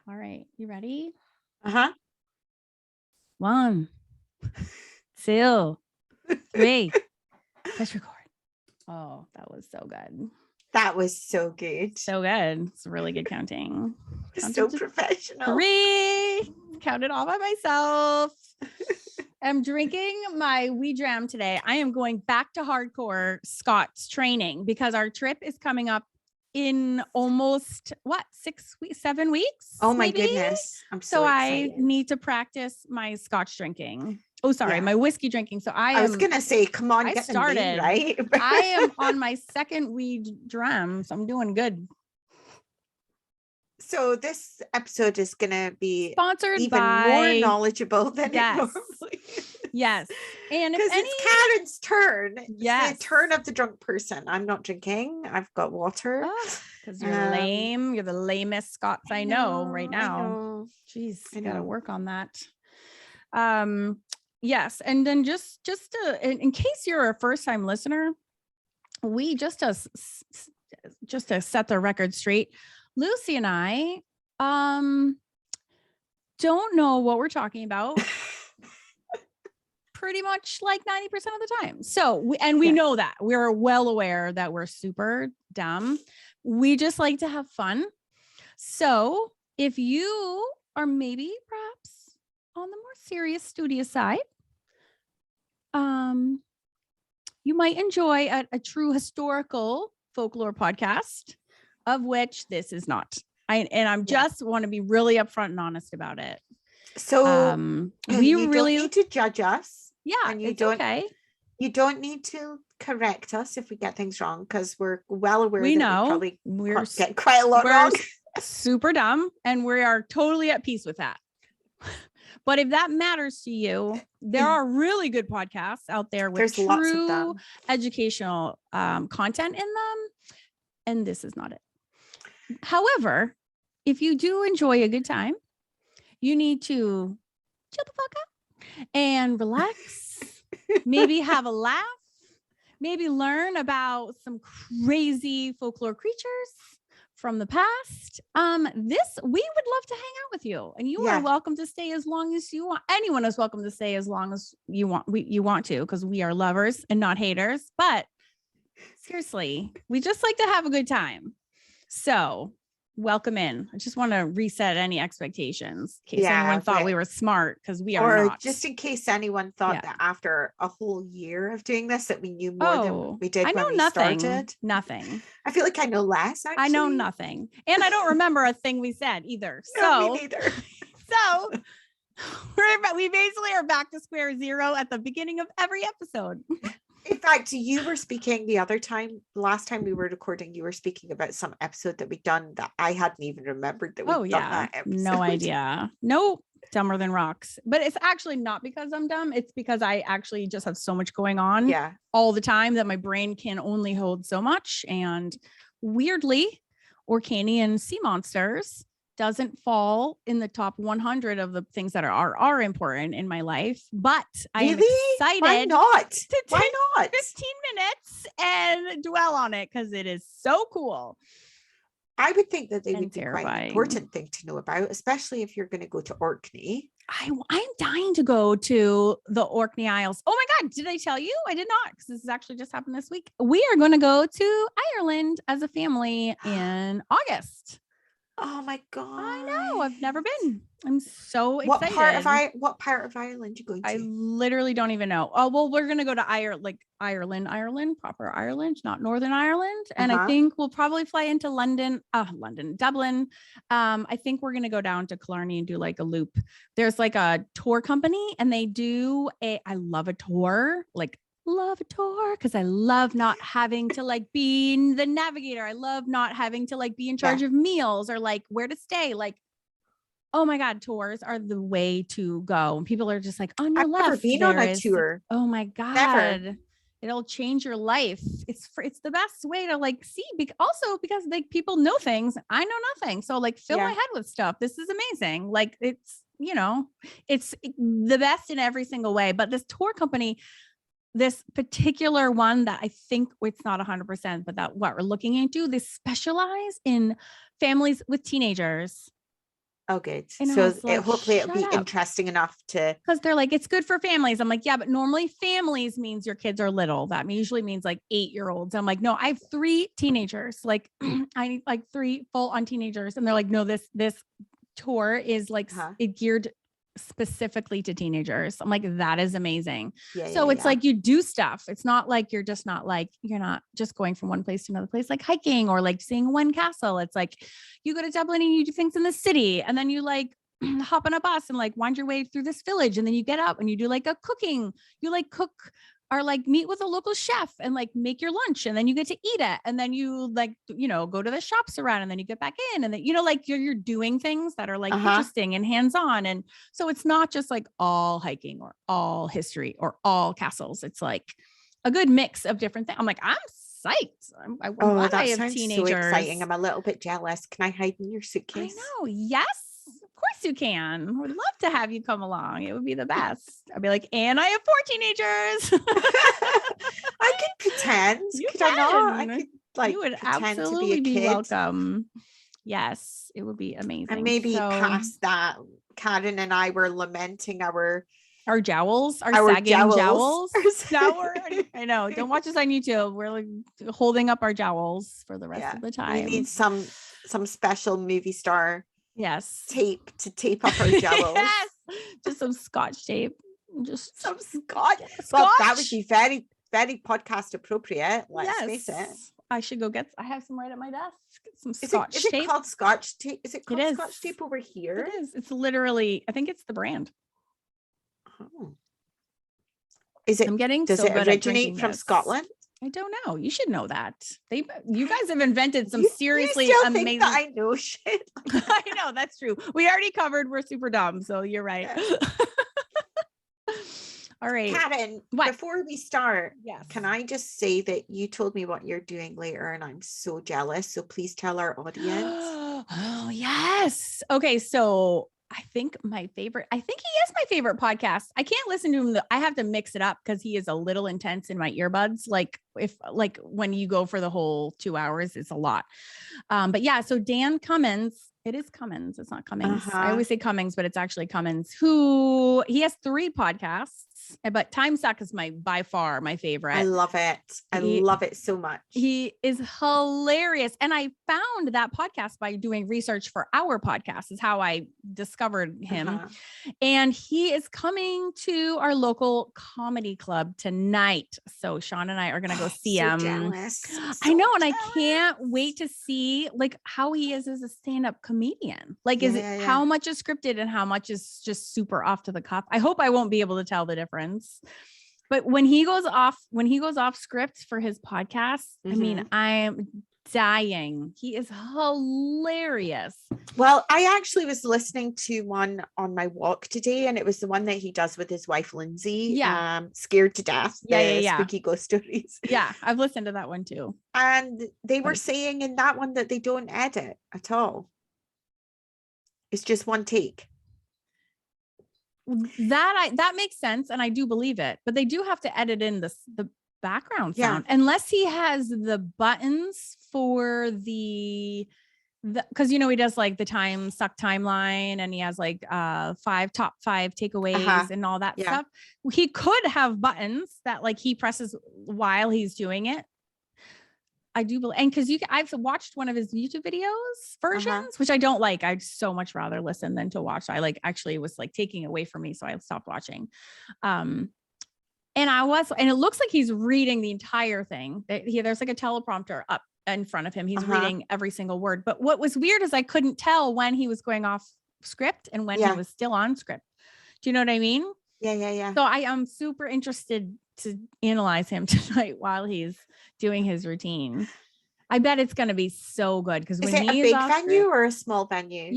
All right. You ready? Uh-huh. 1, 2, 3. Press record. Oh, that was so good. That was so good. So good. It's really good counting. So professional. 3. Counted all by myself. I'm drinking my wee dram today. I am going back to hardcore Scots training because our trip is coming up in almost 6 weeks, 7 weeks. Oh my maybe? goodness. I'm so excited. I need to practice my Scotch drinking. Oh, sorry, my whiskey drinking. So I was going to say, come on, get the name right. I am on my second wee dram, so I'm doing good. So this episode is going to be sponsored even by more knowledgeable than it normally is. Yes. And because it's Karen's turn. Yes. It's the turn of the drunk person. I'm not drinking. I've got water. Because you're lame. You're the lamest Scots I know right now. Jeez, I gotta work on that. Yes. And then just in case you're a first-time listener, we just to set the record straight, Lucy and I don't know what we're talking about pretty much like 90% of the time. So we know that. We're well aware that we're super dumb. We just like to have fun. So if you are maybe perhaps on the more serious, studious side, you might enjoy a true historical folklore podcast, of which this is not. I just want to be really upfront and honest about it. So we you really don't need to judge us. Yeah, and it's okay. You don't need to correct us if we get things wrong, because we're well aware we get quite a lot wrong. Super dumb, and we are totally at peace with that. But if that matters to you, there are really good podcasts out there with true educational content in them. And this is not it. However, if you do enjoy a good time, you need to chill the fuck up and relax, maybe have a laugh, maybe learn about some crazy folklore creatures from the past. We would love to hang out with you, and you are welcome to stay as long as you want. Anyone is welcome to stay as long as you want. You want to, because we are lovers and not haters. But seriously, we just like to have a good time. So welcome in. I just want to reset any expectations in case anyone thought we were smart, because we are not. Just in case anyone thought that after a whole year of doing this that we knew more than we did when we started. Nothing. I feel like I know less, actually. I know nothing. And I don't remember a thing we said either. No, me neither. So we basically are back to square zero at the beginning of every episode. In fact, you were speaking last time we were recording, you were speaking about some episode that we'd done that I hadn't even remembered that we'd done that episode. No idea. Nope. Dumber than rocks. But it's actually not because I'm dumb. It's because I actually just have so much going on all the time that my brain can only hold so much. And weirdly, Orcadian sea monsters doesn't fall in the top 100 of the things that are important in my life, but I am excited. Why not? Why not? 15 minutes and dwell on it, because it is so cool. I would think that they would be quite an important thing to know about, especially if you're going to go to Orkney. I'm dying to go to the Orkney Isles. Oh my God, did I tell you? I did not, because this has actually just happened this week. We are going to go to Ireland as a family in August. Oh my God. I know. I've never been. I'm so excited. What part of Ireland you going to? I literally don't even know. Oh, well, we're going to go to Ireland, proper Ireland, not Northern Ireland. And I think we'll probably fly into Dublin. I think we're going to go down to Killarney and do like a loop. There's like a tour company, and they do I love a tour, because I love not having to like be the navigator. I love not having to like be in charge of meals or like where to stay. Like, oh my God, tours are the way to go. And people are just like, on your left. I've never been on a tour. Oh my God. Never. It'll change your life. It's the best way to like see, also because like people know things. I know nothing. So like fill my head with stuff. This is amazing. Like it's the best in every single way. But this tour company, this particular one that I think it's not 100%, but that what we're looking into, they specialize in families with teenagers. Oh, good. And So hopefully it'll be interesting enough to. Because they're like, it's good for families. I'm like, yeah, but normally families means your kids are little. That usually means like 8-year-olds. I'm like, no, I have 3 teenagers. Like I need like 3 full-on teenagers. And they're like, no, this tour is like it geared specifically to teenagers. I'm like, that is amazing. So it's like you do stuff. It's not like you're not just going from one place to another place, like hiking or like seeing one castle. It's like you go to Dublin and you do things in the city, and then you like hop on a bus and like wind your way through this village, and then you get up and you do like you like cook or like meet with a local chef and like make your lunch, and then you get to eat it, and then you like go to the shops around, and then you get back in, and then like you're doing things that are like interesting and hands-on. And so it's not just like all hiking or all history or all castles. It's like a good mix of different things. I'm like, I'm psyched. I'm glad I have teenagers. So exciting. I'm a little bit jealous. Can I hide in your suitcase? I know. Yes. Of course you can. We'd love to have you come along. It would be the best. I'd be like, and I have 4 teenagers. I could pretend. Could I not? I could like, you would absolutely be welcome. Yes, it would be amazing. And maybe past that, Karen and I were lamenting our jowls, our sagging jowls. I know. Don't watch us on YouTube. We're like holding up our jowls for the rest of the time. We need some special movie star tape to tape up our jowls. Yes, just some Scotch tape. Just some Scotch. Well, that would be very, very podcast appropriate. Let's face it. I should go get. I have some right at my desk. Some Scotch tape. Is it called Scotch tape? Is it called Scotch tape over here? It is. It's literally. I think it's the brand. Oh. Is it? Does it originate from Scotland? I don't know. You should know that. You guys have invented some seriously amazing. Think that I know shit. I know, that's true. We already covered we're super dumb, so you're right. All right, Karen, before we start, can I just say that you told me what you're doing later and I'm so jealous, so please tell our audience. Oh yes. Okay, so I think he is my favorite podcast. I can't listen to him. I have to mix it up because he is a little intense in my earbuds. Like when you go for the whole 2 hours, it's a lot. But yeah, so Dan Cummins, it is Cummins. It's not Cummings. I always say Cummings, but it's actually Cummins, he has 3 podcasts, but Time Suck is by far my favorite. I love it. I love it so much. He is hilarious. And I found that podcast by doing research for our podcast is how I discovered him. And he is coming to our local comedy club tonight. So Sean and I are going to go see him. Jealous. I know. And I can't wait to see like how he is as a stand-up comedian. Like, how much is scripted and how much is just super off to the cuff. I hope I won't be able to tell the difference. But when he goes off script for his podcast, I mean, I'm dying. He is hilarious. Well, I actually was listening to one on my walk today, and it was the one that he does with his wife Lindsay. Scared to Death. Spooky ghost stories. Yeah, I've listened to that one too. And they were saying in that one that they don't edit at all. It's just one take. That makes sense, and I do believe it, but they do have to edit in the background sound unless he has the buttons for the because he does like the Time Suck timeline, and he has like top 5 takeaways and all that stuff. He could have buttons that like he presses while he's doing it. I do believe, and because I've watched one of his YouTube videos versions, which I don't like. I'd so much rather listen than to watch. I like actually was like taking away from me, so I stopped watching. And it looks like he's reading the entire thing. There's like a teleprompter up in front of him. He's reading every single word. But what was weird is I couldn't tell when he was going off script and when he was still on script. Do you know what I mean? Yeah. So I am super interested to analyze him tonight while he's doing his routine. I bet it's going to be so good because when he's a big venue or a small venue?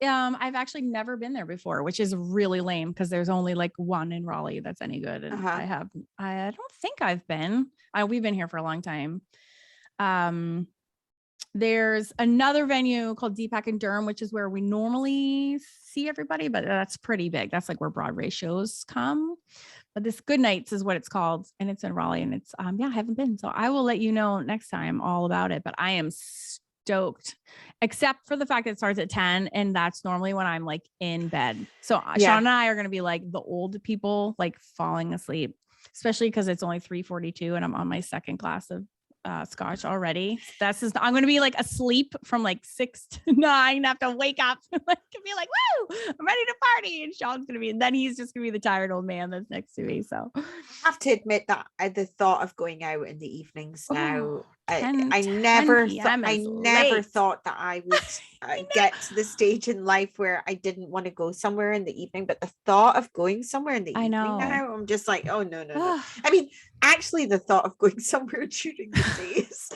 I've actually never been there before, which is really lame because there's only like one in Raleigh that's any good, and I don't think I've been. We've been here for a long time. There's another venue called Deepak in Durham, which is where we normally see everybody, but that's pretty big. That's like where Broadway shows come. But this Good Nights is what it's called, and it's in Raleigh, and it's I haven't been, so I will let you know next time all about it. But I am stoked, except for the fact that it starts at 10, and that's normally when I'm like in bed. So Sean and I are going to be like the old people, like falling asleep, especially because it's only 3:42 and I'm on my second glass of scotch already. That's just, I'm going to be like asleep from like 6 to 9. Have to wake up like and be like, woo, I'm ready to party. And Sean's going to be, and then he's just going to be the tired old man that's next to me. So I have to admit that the thought of going out in the evenings now, I never thought that I would get to the stage in life where I didn't want to go somewhere in the evening, but the thought of going somewhere in the evening now, I'm just like, oh no. I mean, actually the thought of going somewhere during the day is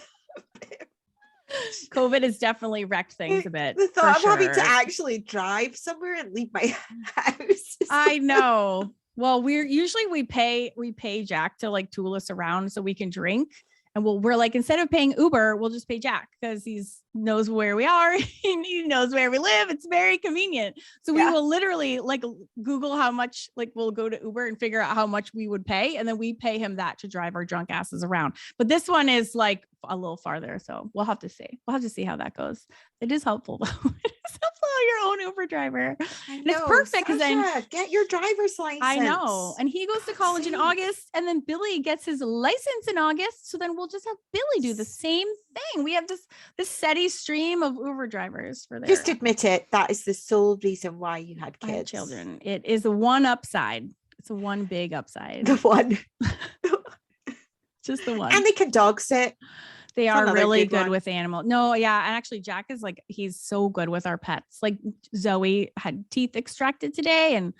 COVID has definitely wrecked things a bit. The thought of having to actually drive somewhere and leave my house. I know. Well, we pay Jack to like tool us around so we can drink. And we're like, instead of paying Uber, we'll just pay Jack because he knows where we are. He knows where we live. It's very convenient. So we will literally like Google how much, like we'll go to Uber and figure out how much we would pay. And then we pay him that to drive our drunk asses around. But this one is like a little farther. So we'll have to see how that goes. It is helpful though. It is helpful your own Uber driver. And it's perfect because then get your driver's license. I know. And he goes to college in August, and then Billy gets his license in August. So then we'll just have Billy do the same thing. We have this steady stream of Uber drivers for there. Just admit it. That is the sole reason why you had kids. Children. It is the one upside. It's a one big upside. The one. Just the one. And they can dog sit. They are really good with animals. No, yeah. And actually Jack is like, he's so good with our pets. Like Zoe had teeth extracted today and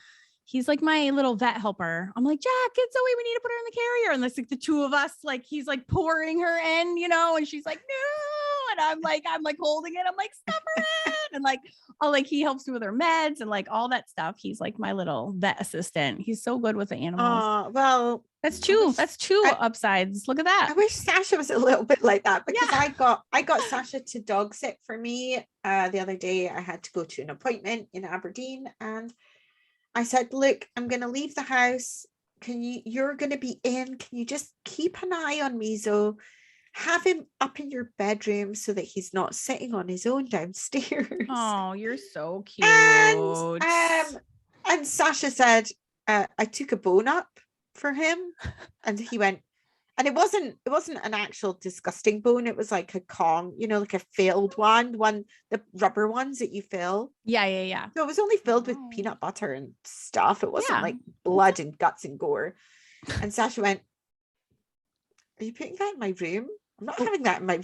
he's like my little vet helper. I'm like, Jack, get Zoe, we need to put her in the carrier. And that's like the two of us, like he's like pouring her in, and she's like, no. And I'm like holding it. I'm like, stop her in. And like, he helps me with her meds and like all that stuff. He's like my little vet assistant. He's so good with the animals. Well, that's two upsides. Look at that. I wish Sasha was a little bit like that because I got Sasha to dog sit for me. The other day I had to go to an appointment in Aberdeen and I said, look, I'm going to leave the house. You're going to be in. Can you just keep an eye on Mizo? Have him up in your bedroom so that he's not sitting on his own downstairs. Oh, you're so cute. And Sasha said, I took a bone up for him and he went, and it wasn't an actual disgusting bone. It was like a Kong, like a filled one, the rubber ones that you fill. Yeah. So it was only filled with peanut butter and stuff. It wasn't like blood and guts and gore. And Sasha went, are you putting that in my room? I'm not having that in my room.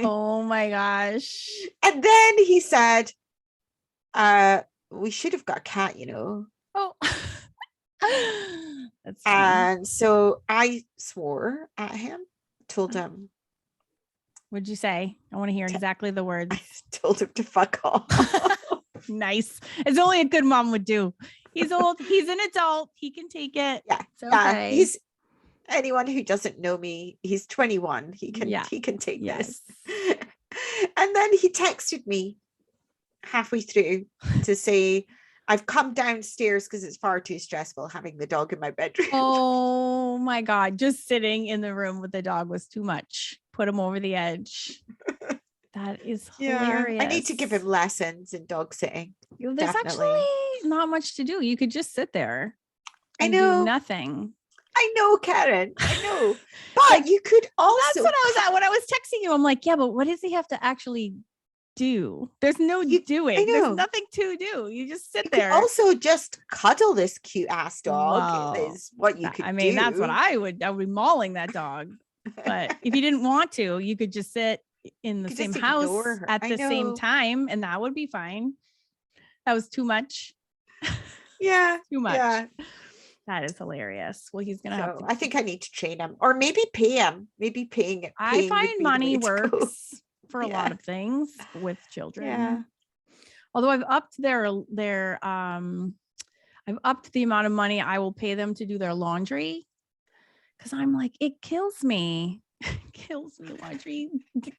Oh my gosh. And then he said, we should have got a cat, Oh. That's funny. And so I swore at him, told him. What'd you say? I want to hear exactly the words. I told him to fuck off. Nice. It's only a good mom would do. He's old. He's an adult. He can take it. Yeah. It's okay. He's anyone who doesn't know me. He's 21. He can take this. And then he texted me halfway through to say, I've come downstairs because it's far too stressful having the dog in my bedroom. Oh my God. Just sitting in the room with the dog was too much. Put him over the edge. That is hilarious. I need to give him lessons in dog sitting. There's actually not much to do. You could just sit there and do nothing. I know, Karen. I know. But you could also. That's what I was at when I was texting you. I'm like, yeah, but what does he have to actually do? There's no doing. There's nothing to do. You just sit there. Also, just cuddle this cute ass dog is what you could do. That's what I would be mauling that dog. But if you didn't want to, you could just sit in the same house at the same time, and that would be fine. That was too much. Yeah. Too much. Yeah. That is hilarious. Well, he's gonna have to. I think I need to train him, or maybe pay him. Maybe paying. I find money works for a lot of things with children. Yeah. Although I've upped I've upped the amount of money I will pay them to do their laundry. Cause I'm like, it kills me. Laundry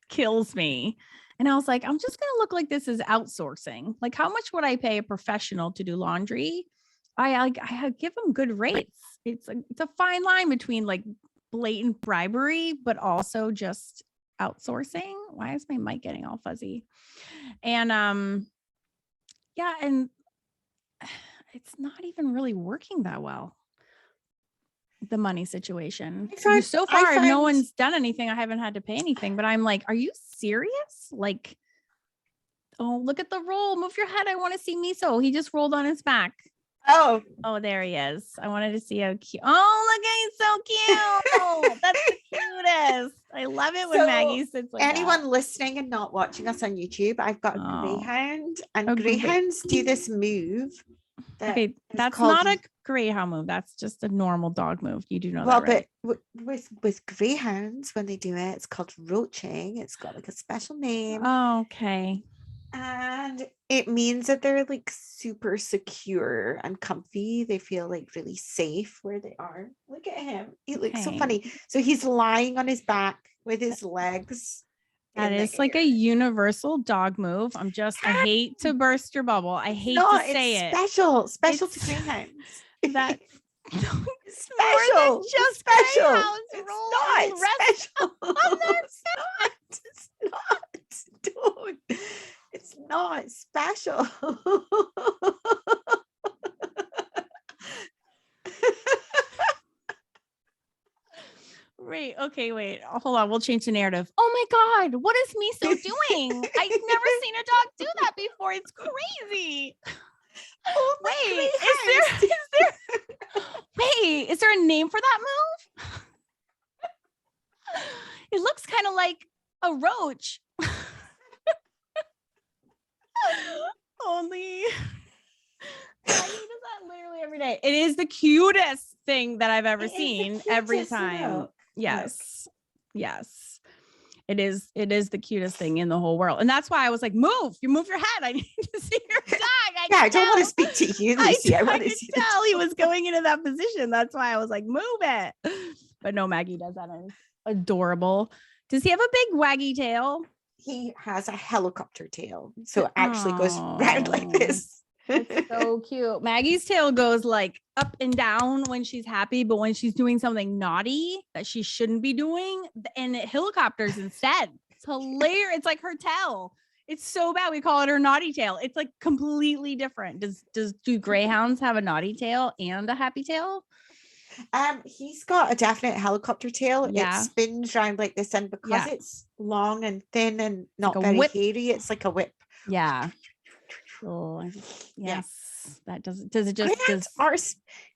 kills me. And I was like, I'm just going to look like this is outsourcing. Like, how much would I pay a professional to do laundry? I give them good rates. It's a fine line between like blatant bribery, but also just outsourcing. Why is my mic getting all fuzzy? And yeah, and it's not even really working that well. The money situation. So far, no one's done anything. I haven't had to pay anything, but I'm like, are you serious? Like, oh, look at the roll. Move your head. I want to see Miso. He just rolled on his back. Oh, there he is. I wanted to see how cute. Oh, look, he's so cute. That's the cutest. I love it when Maggie sits like anyone that. Listening and not watching us on YouTube, I've got a greyhound, and greyhounds do this move. That's not a greyhound move. That's just a normal dog move. You do know that, right? But with greyhounds, when they do it, it's called roaching. It's got like a special name. Oh, okay. And it means that they're like super secure and comfy. They feel like really safe where they are. Look at him. He looks so funny. So he's lying on his back with his legs. That is like a universal dog move. I hate to burst your bubble. I hate to say it. Special to greyhounds. That special. Just special. It's not special. It's not. Don't. It's not special. Right. Okay, wait. Hold on. We'll change the narrative. Oh my God. What is Miso doing? I've never seen a dog do that before. It's crazy. Oh, wait, is there a name for that move? It looks kind of like a roach. Only I do that literally every day. It is the cutest thing that I've ever seen every time. Yes. It is the cutest thing in the whole world. And that's why I was like, move your head. I need to see your dog. I don't want to speak to you, Lucy. I want to see tell he was going into that position. That's why I was like, move it. But no, Maggie does that. And it's adorable. Does he have a big waggy tail? He has a helicopter tail. So it actually goes round like this. It's so cute. Maggie's tail goes like up and down when she's happy, but when she's doing something naughty that she shouldn't be doing, and it helicopters instead. It's hilarious. It's like her tail. It's so bad. We call it her naughty tail. It's like completely different. Do greyhounds have a naughty tail and a happy tail? He's got a definite helicopter tail. Yeah. It spins around like this, and because it's long and thin and not like very hairy, it's like a whip. Yeah. Oh, yes. That does it just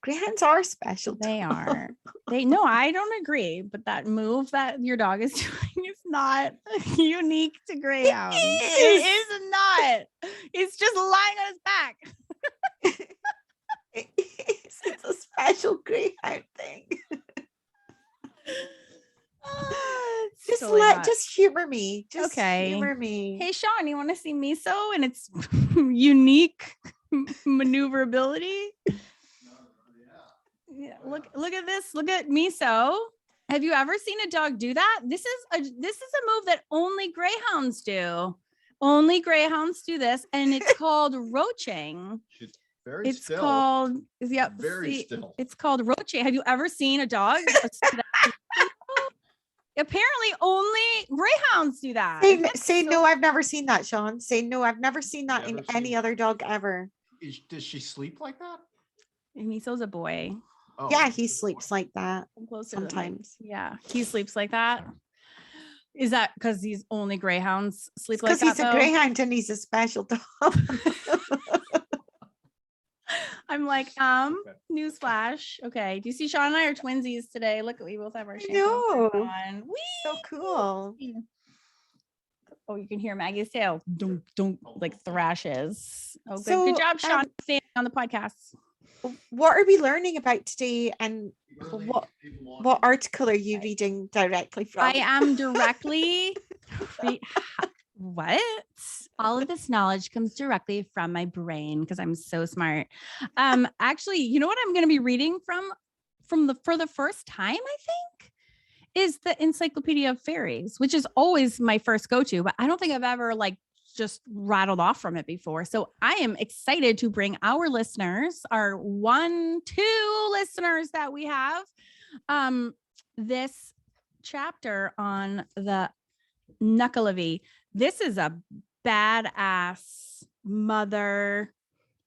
greyhounds are special. They are. No, I don't agree. But that move that your dog is doing is not unique to greyhounds. It is not. It's just lying on his back. It's a special greyhound thing. Just humor me. Humor me. Hey, Sean, you want to see Miso and its unique maneuverability? Yeah. Look at this. Look at Miso. Have you ever seen a dog do that? This is a move that only greyhounds do. Only greyhounds do this, and it's called roaching. It's still. Called still. It's called roaching. Have you ever seen a dog? Apparently only greyhounds do that. Say no, I've never seen that, Sean. Say no, I've never seen that in any other dog ever. Does she sleep like that? Miso's a boy. Oh. Yeah, he sleeps like that sometimes. Yeah, he sleeps like that. Is that because these only greyhounds sleep like that? Because he's a greyhound and he's a special dog. I'm like, newsflash. Okay. Do you see Sean and I are twinsies today? Look, we both have our shampoo on. So cool. Oh, you can hear Maggie's tail. Don't like thrashes. Oh, good. Good job, Sean, staying on the podcast. What are we learning about today, and what article are you reading directly from? I am directly what? All of this knowledge comes directly from my brain because I'm so smart. Actually, you know what I'm going to be reading for the first time, I think, is the Encyclopedia of Fairies, which is always my first go-to, but I don't think I've ever just rattled off from it before. So I am excited to bring our listeners, our 2 listeners that we have, this chapter on the NECKELAVEE. This is a badass mother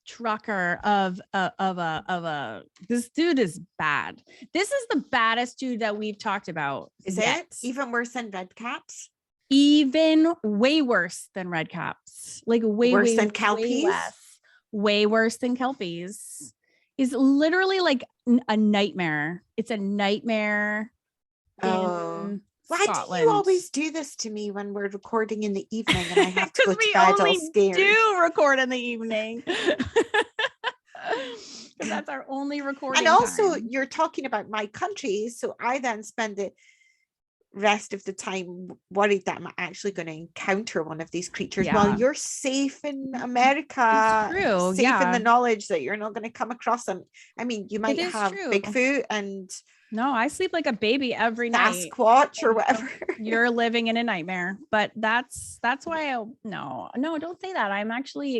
trucker of a this dude is bad. This is the baddest dude that we've talked about. Is yet. it even worse than red caps? Even way worse than red caps. Like way than kelpies? Way worse than kelpies. Is literally like a nightmare. It's a nightmare. Oh. Why Scotland. do you always do this to me when we're recording in the evening and I have to go to bed all scared? We do record in the evening. Because that's our only recording. And also time. You're talking about my country. So I then spend the rest of the time worried that I'm actually going to encounter one of these creatures while you're safe in America. It's true. Safe in the knowledge that you're not going to come across them. I mean, you might have Bigfoot and no, I sleep like a baby every night. Sasquatch or whatever. You're living in a nightmare, but that's why no, don't say that. I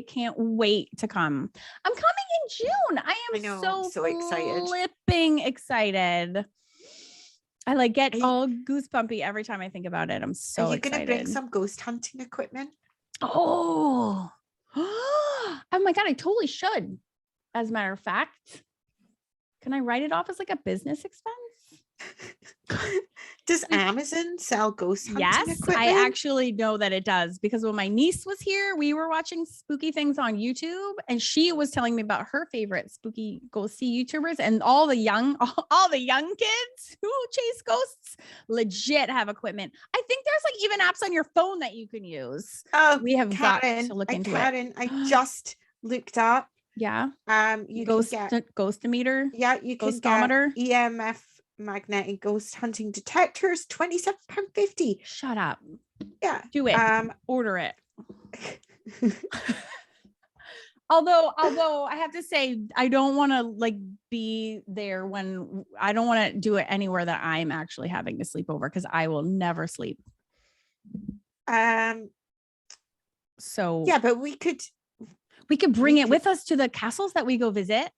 can't wait to come. I'm coming in June. I am so excited. Flipping excited. I like get all goosebumpy every time I think about it. I'm so excited. Are you going to bring some ghost hunting equipment? Oh my God, I totally should. As a matter of fact, can I write it off as like a business expense? Does Amazon sell ghost hunting equipment? I actually know that it does, because when my niece was here, we were watching spooky things on YouTube, and she was telling me about her favorite spooky ghosty YouTubers, and all the young kids who chase ghosts legit have equipment. I think there's like even apps on your phone that you can use. Oh, we have got to look into it. I just looked up. Yeah. You ghostometer. Yeah, you can ghostometer. Get EMF magnetic ghost hunting detectors, £27.50. Shut up. Yeah. Do it. Order it. Although I have to say, I don't want to like be there when I don't want to do it anywhere that I'm actually having to sleep over, because I will never sleep. So yeah, but we could bring it with us to the castles that we go visit.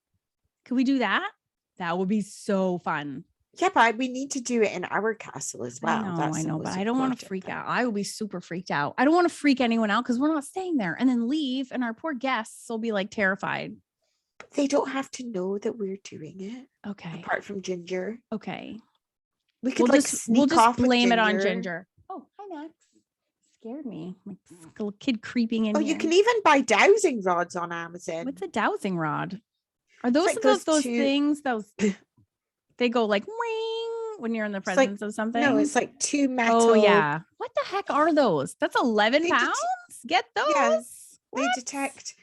Could we do that? That would be so fun. Yeah, but we need to do it in our castle as well. I know, but I don't want to freak out. I will be super freaked out. I don't want to freak anyone out because we're not staying there and then leave, and our poor guests will be like terrified. They don't have to know that we're doing it. Okay. Apart from Ginger. Okay. We could we'll just blame it on Ginger. Oh, hi Max. Scared me. My little kid creeping in. Oh, you can even buy dowsing rods on Amazon. What's a dowsing rod? Are those those things? They go like ring when you're in the presence of something. No, it's like two metal. Oh yeah. What the heck are those? That's 11 pounds. Get those. Yeah, they detect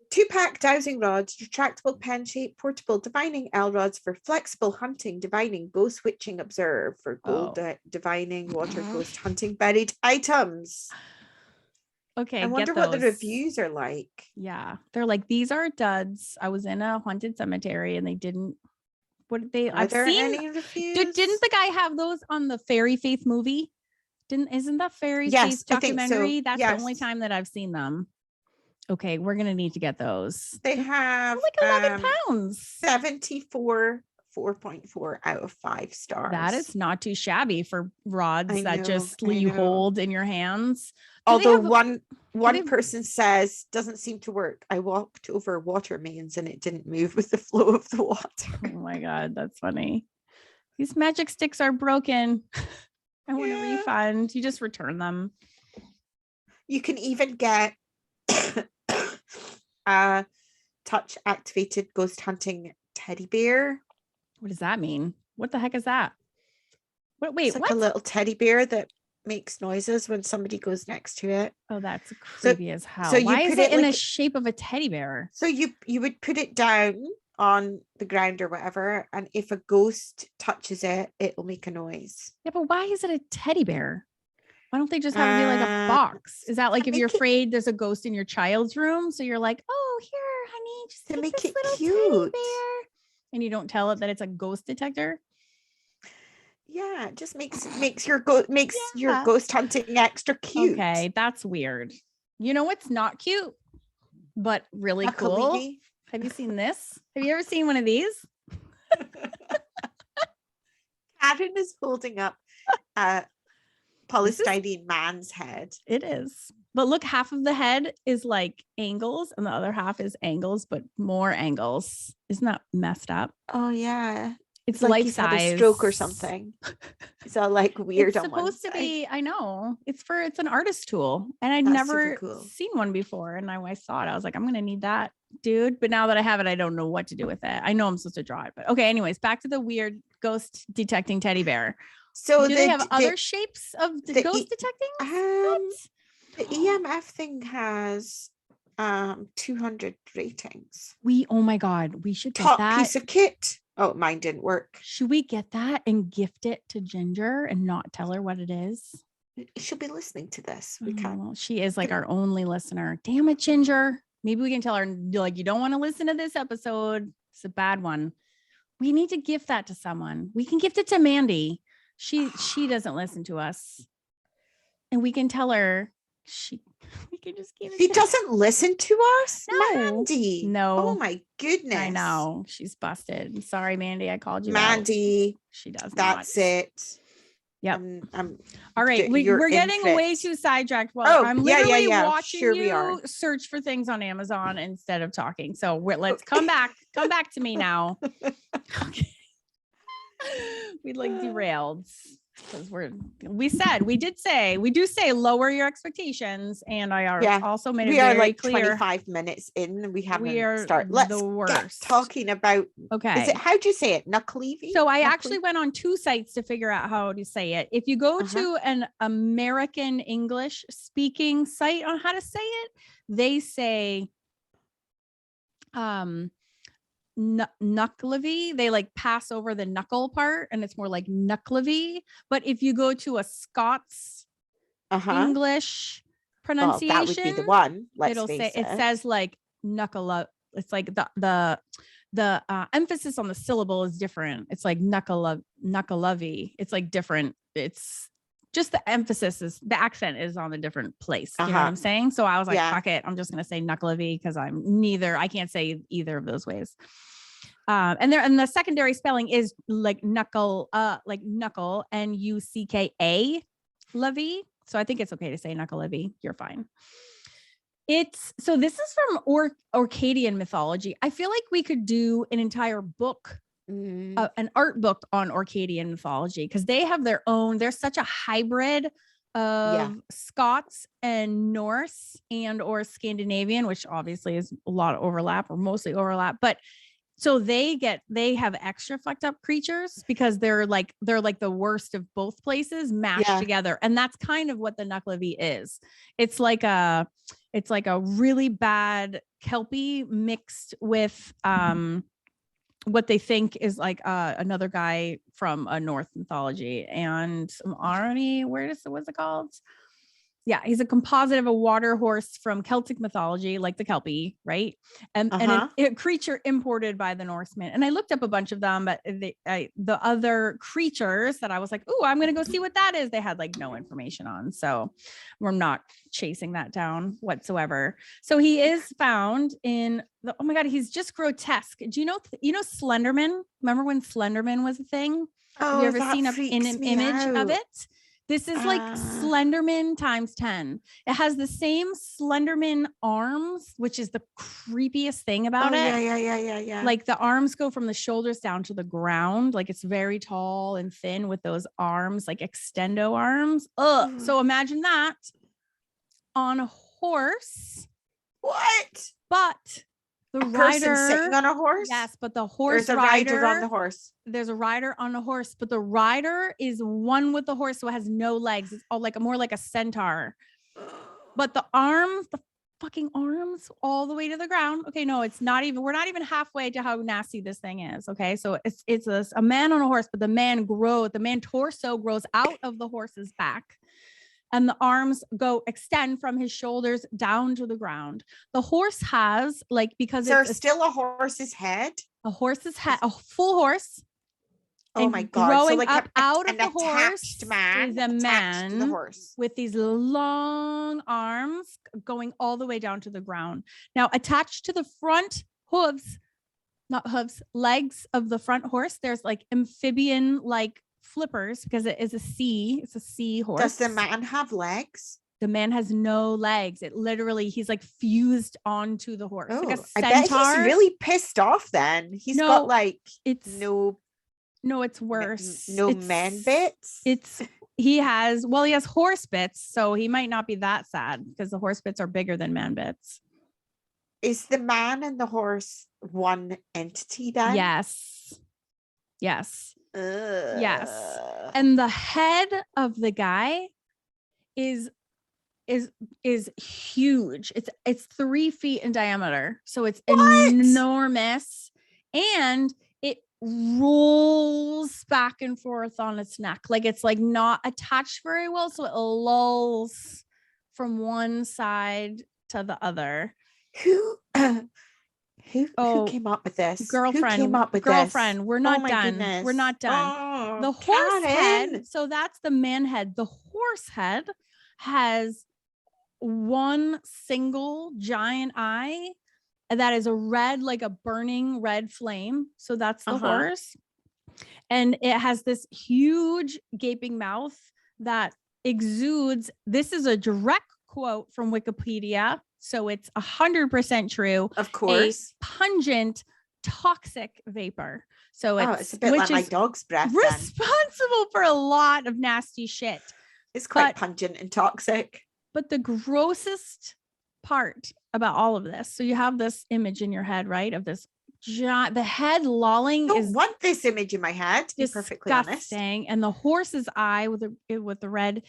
2-pack dowsing rods, retractable pen-shaped portable divining L rods for flexible hunting, divining, ghost witching, observe for gold divining, water ghost hunting, buried items. Okay. I wonder what the reviews are like. Yeah. They're like, these are duds. I was in a haunted cemetery and they didn't. What did they? Are there any reviews? Didn't the guy have those on the Fairy Faith movie? Isn't that Fairy Faith documentary? That's the only time that I've seen them. Okay, we're gonna need to get those. They have like 11 pounds. 74, 4.4 out of 5 stars. That is not too shabby for rods that you hold in your hands. Although one person says doesn't seem to work. I walked over water mains and it didn't move with the flow of the water. Oh my God, that's funny. These magic sticks are broken. I want a refund. You just return them. You can even get a touch activated ghost hunting teddy bear. What does that mean? What the heck is that? Wait, it's like a little teddy bear that makes noises when somebody goes next to it. Oh, that's creepy as hell. So why is it in the shape of a teddy bear? So you would put it down on the ground or whatever, and if a ghost touches it, it'll make a noise. Yeah, but why is it a teddy bear? Why don't they just have it be like a box? Is that like if you're afraid there's a ghost in your child's room, so you're like, oh, here, honey, just to make it little cute, teddy bear. And you don't tell it that it's a ghost detector? Yeah, it just makes your ghost hunting extra cute. Okay, that's weird. You know what's not cute, but really cool? Have you seen this? Have you ever seen one of these? Karen is holding up a polystyrene man's head. It is. But look, half of the head is like angles and the other half is angles, but more angles. Isn't that messed up? Oh yeah. It's like life he's size. had a stroke or something. It's all like weird. It's on one supposed to side. be, I know. It's an artist tool. And I'd That's never super cool. seen one before. And I saw it. I was like, I'm gonna need that, dude. But now that I have it, I don't know what to do with it. I know I'm supposed to draw it, but okay. Anyways, back to the weird ghost detecting teddy bear. So do they have other shapes of the ghost detecting? The EMF thing has 200 ratings. Oh my God, we should get Top that piece of kit. Oh, mine didn't work. Should we get that and gift it to Ginger and not tell her what it is? She'll be listening to this. We can't. Well, she is like our only listener. Damn it, Ginger. Maybe we can tell her, like, you don't want to listen to this episode. It's a bad one. We need to gift that to someone. We can gift it to Mandy. She doesn't listen to us. And we can tell her we can just give it. She doesn't listen to us? No. Mandy. No. Oh my goodness. I know. She's busted. Sorry, Mandy. I called you Mandy. out. She does That's not. it. Yep. I'm all right. We're getting way too sidetracked. Well, I'm literally watching you search for things on Amazon instead of talking. So let's come back to me now. Okay. We like derailed because we do say lower your expectations. And I also made it very like clear. 25 minutes in. We haven't started. Let's get talking about. Okay. How do you say it? NECKELAVEE? So I actually went on 2 sites to figure out how to say it. If you go to an American English speaking site on how to say it, they say NECKELAVEE. They like pass over the knuckle part and it's more like NECKELAVEE. But if you go to a Scots English pronunciation, that would be the one. It says like knuckle. It's like the emphasis on the syllable is different. It's like NECKELAVEE. It's like different. It's just the accent is on a different place. You know what I'm saying? So I was like, fuck it. I'm just going to say NECKELAVEE because I can't say either of those ways. And the secondary spelling is like knuckle, NUCKA LAVEE. So I think it's okay to say NECKELAVEE. You're fine. So this is from Orcadian mythology. I feel like we could do an entire book, an art book on Orcadian mythology because they have their own. They're such a hybrid of Scots and Norse and or Scandinavian, which obviously is a lot of overlap or mostly overlap. But so they have extra fucked up creatures because they're like the worst of both places mashed together, and that's kind of what the NECKELAVEE is. It's like a really bad Kelpie mixed with what they think is like another guy from a Norse mythology and some Arnie. What's it called? Yeah, he's a composite of a water horse from Celtic mythology, like the Kelpie, right? And a creature imported by the Norsemen. And I looked up a bunch of them, but the other creatures that I was like, oh, I'm going to go see what that is, they had like no information on. So we're not chasing that down whatsoever. So he is found in oh my God, he's just grotesque. Do you know Slenderman? Remember when Slenderman was a thing? Oh, have you ever seen an image of it? This is like Slenderman times 10. It has the same Slenderman arms, which is the creepiest thing about it. Yeah. Like the arms go from the shoulders down to the ground. Like it's very tall and thin with those arms, like extendo arms. Ugh. So imagine that on a horse. What? But the rider sitting on a horse? Yes, but the horse There's a rider on the horse. There's a rider on a horse, but the rider is one with the horse, so it has no legs. It's all like more like a centaur. But the fucking arms all the way to the ground. Okay, no, it's not even. We're not even halfway to how nasty this thing is. Okay, so it's a man on a horse, but the man torso grows out of the horse's back. And the arms extend from his shoulders down to the ground. The horse has because it's still a horse's head. A horse's head, a full horse. Oh my God! Growing so up out of the horse is a man with these long arms going all the way down to the ground. Now, attached to the front legs of the front horse, there's like amphibian flippers because it is a sea. It's a sea horse. Does the man have legs? The man has no legs. It literally, he's like fused onto the horse. Like a I bet centaur. he's really pissed off then. He's got like no, it's worse. It's man bits. He has horse bits, so he might not be that sad because the horse bits are bigger than man bits. Is the man and the horse one entity then? Yes. And the head of the guy is huge. It's 3 feet in diameter, so it's enormous, and it rolls back and forth on its neck, like it's like not attached very well, so it lolls from one side to the other. Who came up with this? Girlfriend. Who came up with this? We're not done. Goodness. We're not done. Oh, the horse Karen. head. So that's the man head. The horse head has one single giant eye that is a red, like a burning red flame. So that's the horse. And it has this huge gaping mouth that exudes. This is a direct quote from Wikipedia, so it's 100% true. Of course, a pungent, toxic vapor. So it's a bit like my dog's breath. Responsible for a lot of nasty shit. It's quite pungent and toxic. But the grossest part about all of this, so you have this image in your head, right, of this giant, the head lolling. I don't want this image in my head, to be perfectly honest. And the horse's eye with the red.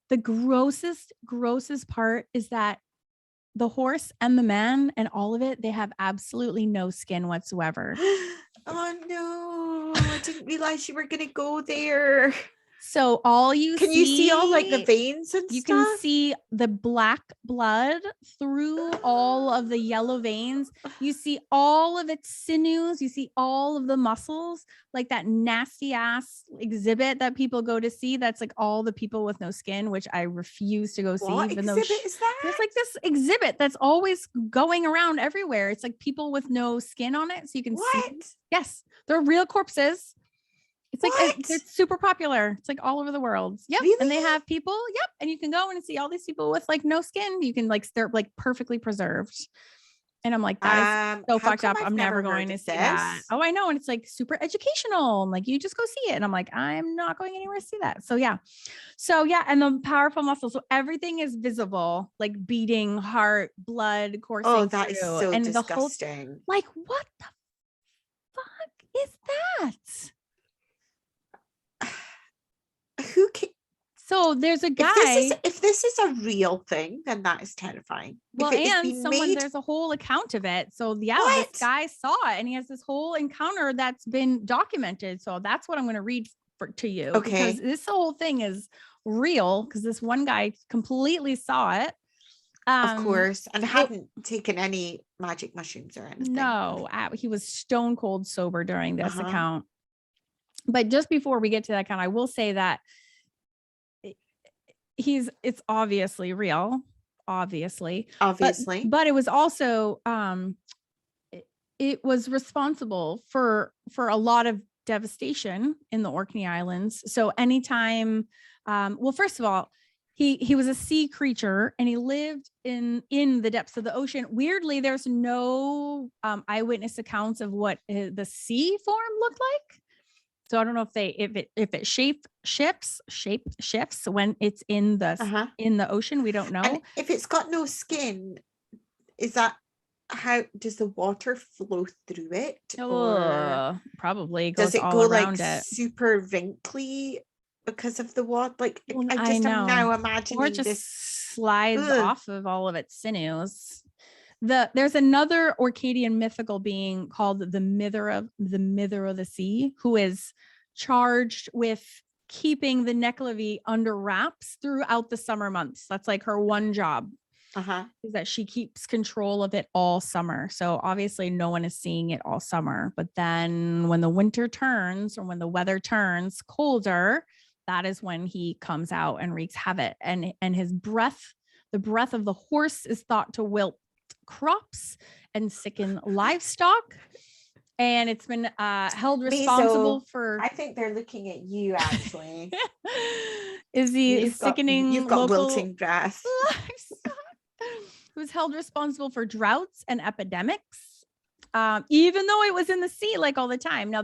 The grossest part is that the horse and the man and all of it, they have absolutely no skin whatsoever. Oh no, I didn't realize you were going to go there. So you see all like the veins and you stuff? can see the black blood through all of the yellow veins. You see all of its sinews. You see all of the muscles, like that nasty ass exhibit that people go to see. That's like all the people with no skin, which I refuse to go see. What exhibit is that? There's like this exhibit that's always going around everywhere. It's like people with no skin on it. So you can see. Yes, they're real corpses. It's like it's super popular. It's like all over the world. Yep. Really? And they have people. Yep. And you can go and see all these people with like no skin. You can like they're like perfectly preserved. And I'm like, that is so fucked up. I'm never going to see that. Oh, I know. And it's like super educational. I'm like, you just go see it. And I'm like, I'm not going anywhere to see that. So yeah. And the powerful muscles. So everything is visible, like beating heart, blood coursing. Oh, that is through. so And disgusting. The whole, like, what the fuck is that? Who can? So there's a guy. If this is a real thing, then that is terrifying. Well, and there's a whole account of it. So yeah, this guy saw it, and he has this whole encounter that's been documented. So that's what I'm going to read to you. Okay. Because this whole thing is real. Because this one guy completely saw it. Of course, and hadn't taken any magic mushrooms or anything. No, he was stone cold sober during this account. But just before we get to that account, I will say that it's obviously real, obviously, but it was also, it was responsible for a lot of devastation in the Orkney Islands. So anytime, well, first of all, he was a sea creature and he lived in the depths of the ocean. Weirdly, there's no eyewitness accounts of what the sea form looked like. So I don't know if it shifts when it's in the ocean. We don't know. And if it's got no skin, is that how does the water flow through it? Or probably does it all go around like it. Super wrinkly because of the water? Like I I just know. am now imagining or it just this slides off of all of its sinews. There's another Orcadian mythical being called the Mither of the Sea, who is charged with keeping the NECKELAVEE under wraps throughout the summer months. That's like her one job. Is that she keeps control of it all summer. So obviously no one is seeing it all summer. But then when the winter turns or when the weather turns colder, that is when he comes out and wreaks havoc. And his breath, the breath of the horse, is thought to wilt crops and sicken livestock. and it's been held Mazo, responsible for. I think they're looking at you actually. Is the sickening you've got local wilting grass. It was held responsible for droughts and epidemics, even though it was in the sea like all the time. Now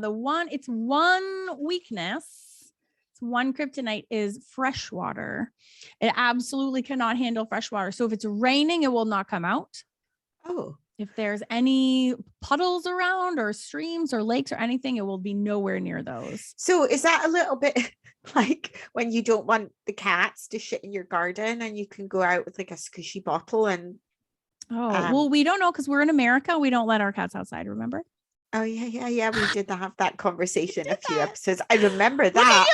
its one weakness, its one kryptonite is fresh water. It absolutely cannot handle fresh water. So if it's raining, it will not come out. Oh. If there's any puddles around or streams or lakes or anything, it will be nowhere near those. So is that a little bit like when you don't want the cats to shit in your garden and you can go out with like a squishy bottle and well, we don't know because we're in America. We don't let our cats outside, remember? Oh yeah. We did have that conversation a few episodes. I remember that.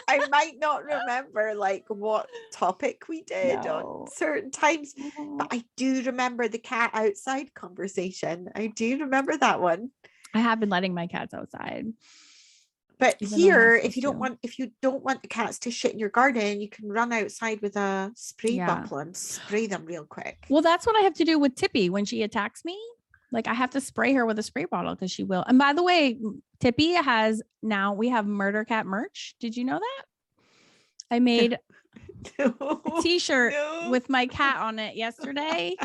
I might not remember like what topic we did on certain times, but I do remember the cat outside conversation. I do remember that one. I have been letting my cats outside. But here, if you don't want the cats to shit in your garden, you can run outside with a spray bottle and spray them real quick. Well, that's what I have to do with Tippy when she attacks me. Like I have to spray her with a spray bottle because she will. And by the way, Tippy we have murder cat merch. Did you know that? I made a t-shirt with my cat on it yesterday.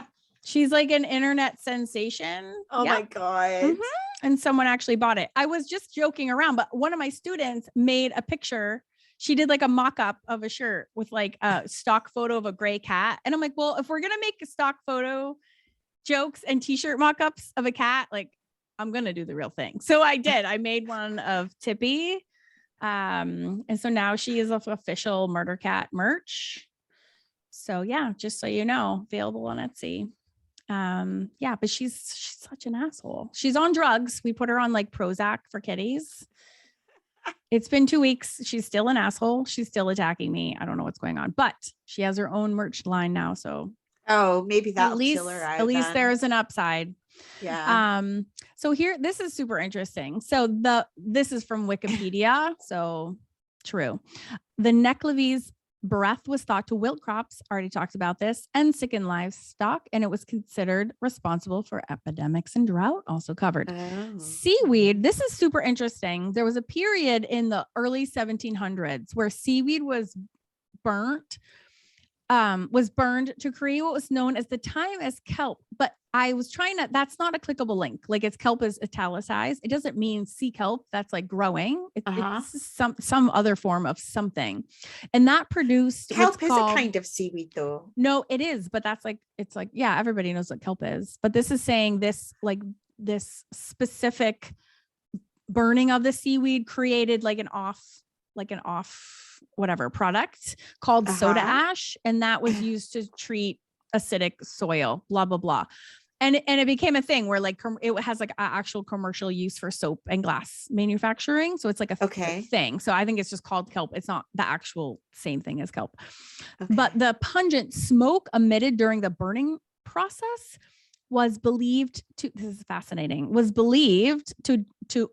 She's like an internet sensation. Oh my God. Mm-hmm. And someone actually bought it. I was just joking around, but one of my students made a picture. She did like a mock-up of a shirt with like a stock photo of a gray cat. And I'm like, well, if we're going to make a stock photo jokes and t-shirt mock-ups of a cat, like I'm going to do the real thing. So I did. I made one of Tippy. And so now she is official murder cat merch. So yeah, just so you know, available on Etsy. But she's such an asshole. She's on drugs. We put her on like Prozac for kitties. It's been 2 weeks. She's still an asshole. She's still attacking me. I don't know what's going on, but she has her own merch line now. So maybe that'll chill her out. At least there's an upside. Yeah. So here, this is super interesting. So this is from Wikipedia. So true. The NECKELAVEE's breath was thought to wilt crops, already talked about this, and sicken livestock, and it was considered responsible for epidemics and drought, also covered. Seaweed, this is super interesting. There was a period in the early 1700s where seaweed was burned to create what was known as the time as kelp. But I was that's not a clickable link. Like it's kelp is italicized. It doesn't mean sea kelp. That's like growing. It's some other form of something. And that produced kelp is a kind of seaweed though. No, it is. But everybody knows what kelp is. But this is saying this specific burning of the seaweed created like an off whatever product called soda ash, and that was used to treat acidic soil, blah blah blah, and it became a thing where like it has like actual commercial use for soap and glass manufacturing. So it's like a thing. So I think it's just called kelp. It's not the actual same thing as kelp. But the pungent smoke emitted during the burning process was believed to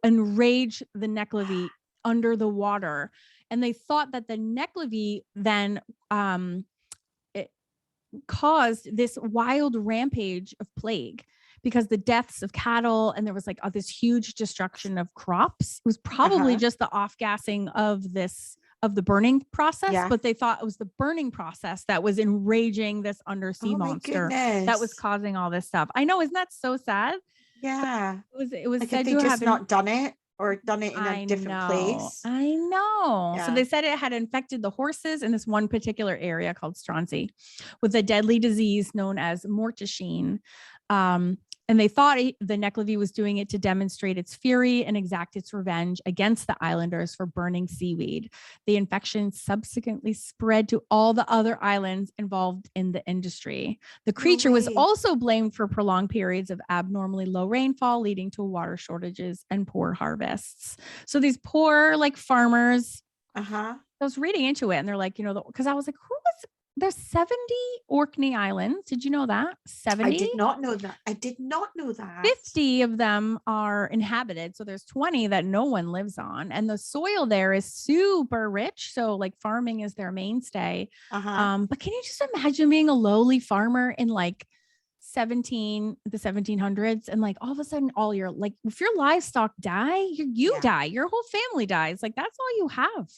enrage the NECKELAVEE under the water. And they thought that the NECKELAVEE then it caused this wild rampage of plague because the deaths of cattle, and there was like this huge destruction of crops. It was probably just the off-gassing of the burning process, but they thought it was the burning process that was enraging this undersea monster that was causing all this stuff. I know, isn't that so sad? Yeah, it was like said if they to just have not done it. Or done it in a different place. I know. Yeah. So they said it had infected the horses in this one particular area called Stronsay with a deadly disease known as mortashine. And they thought the NECKELAVEE was doing it to demonstrate its fury and exact its revenge against the islanders for burning seaweed. The infection subsequently spread to all the other islands involved in the industry. The creature was also blamed for prolonged periods of abnormally low rainfall, leading to water shortages and poor harvests. So these poor like farmers, I was reading into it and they're like, because I was like, there's 70 Orkney Islands. Did you know that? 70? I did not know that. 50 of them are inhabited. So there's 20 that no one lives on. And the soil there is super rich. So like farming is their mainstay. But can you just imagine being a lowly farmer in like the 1700s, and like all of a sudden all your, like, if your livestock die, you die, your whole family dies. Like that's all you have.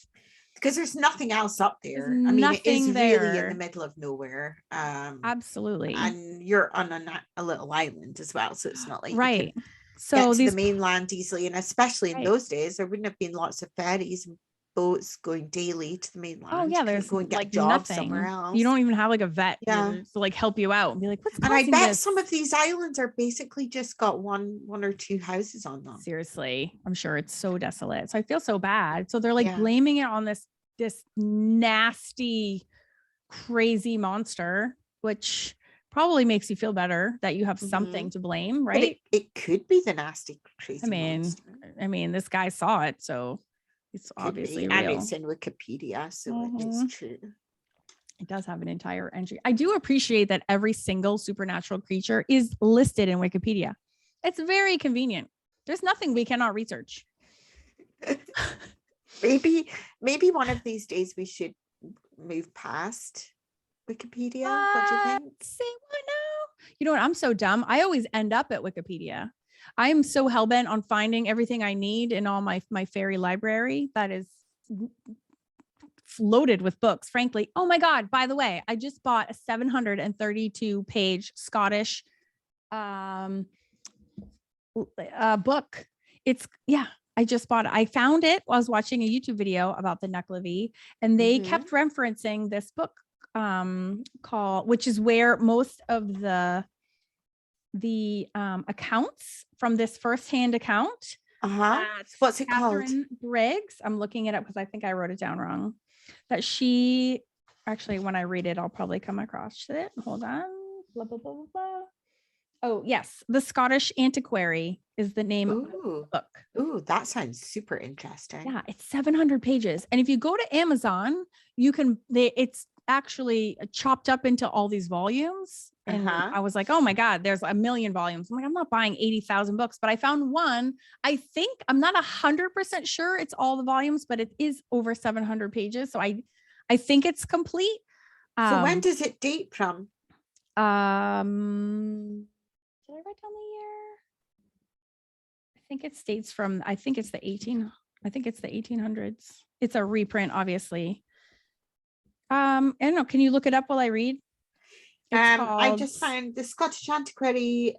Because there's nothing else up there. There's I mean, it is nothing really in there. the middle of nowhere. Absolutely. And you're on a little island as well. So it's not like right. you can So get to the mainland easily. And especially in right. those days, there wouldn't have been lots of ferries and boats going daily to the mainland. Oh yeah, there's go and get like a job nothing somewhere else. You don't even have like a vet Yeah. to like help you out and be like, what's and I causing bet this? some of these islands are basically just got one or two houses on them. Seriously, I'm sure it's so desolate. So I feel so bad. So they're like Yeah. blaming it on this nasty, crazy monster, which probably makes you feel better that you have something to blame, right? But it could be the nasty, crazy monster. I mean, this guy saw it, so it's obviously real. And it's in Wikipedia, so it is true. It does have an entire entry. I do appreciate that every single supernatural creature is listed in Wikipedia. It's very convenient. There's nothing we cannot research. Maybe one of these days we should move past Wikipedia. What do you think? Say what now? You know what? I'm so dumb. I always end up at Wikipedia. I am so hellbent on finding everything I need in all my fairy library that is loaded with books, frankly. Oh my God. By the way, I just bought a 732 page Scottish book. I just bought it. I found it while I was watching a YouTube video about the NECKELAVEE, and they kept referencing this book which is where most of the accounts from this firsthand account. What's it called? Catherine Briggs. I'm looking it up because I think I wrote it down wrong. That she actually, when I read it, I'll probably come across it. Hold on. Blah, blah, blah, blah, blah. Oh, yes. The Scottish Antiquary is the name of the book. Ooh, that sounds super interesting. Yeah, it's 700 pages. And if you go to Amazon, it's actually chopped up into all these volumes. And I was like, oh my God, there's a million volumes. I'm like, I'm not buying 80,000 books, but I found one. I think I'm not 100% sure it's all the volumes, but it is over 700 pages. So I think it's complete. So when does it date from? Did I write down the year? I think it states from, I think it's the 1800s. It's a reprint, obviously. I don't know. Can you look it up while I read? I just found the Scottish Antiquary